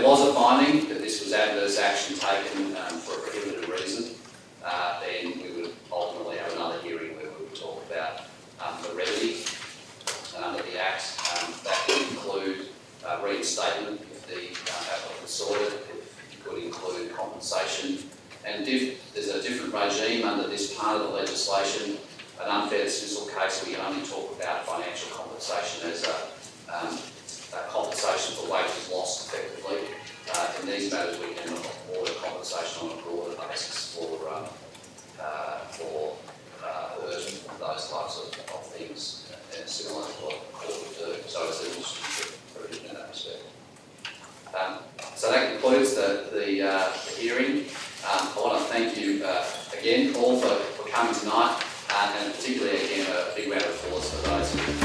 was a finding that this was adverse action taken for a prohibited reason, then we would ultimately have another hearing where we would talk about the remedy under the Act. That could include reinstatement if the applicant sought it, it could include compensation, and if there's a different regime under this part of the legislation, an unfair dismissal case, we can only talk about financial compensation as a compensation for wages lost effectively. In these matters, we can award compensation on a broader basis for those types of things, similar to what the court would do. So it's a provision in that respect. So that concludes the hearing. I want to thank you again all for coming tonight, and particularly again a big round of applause for those who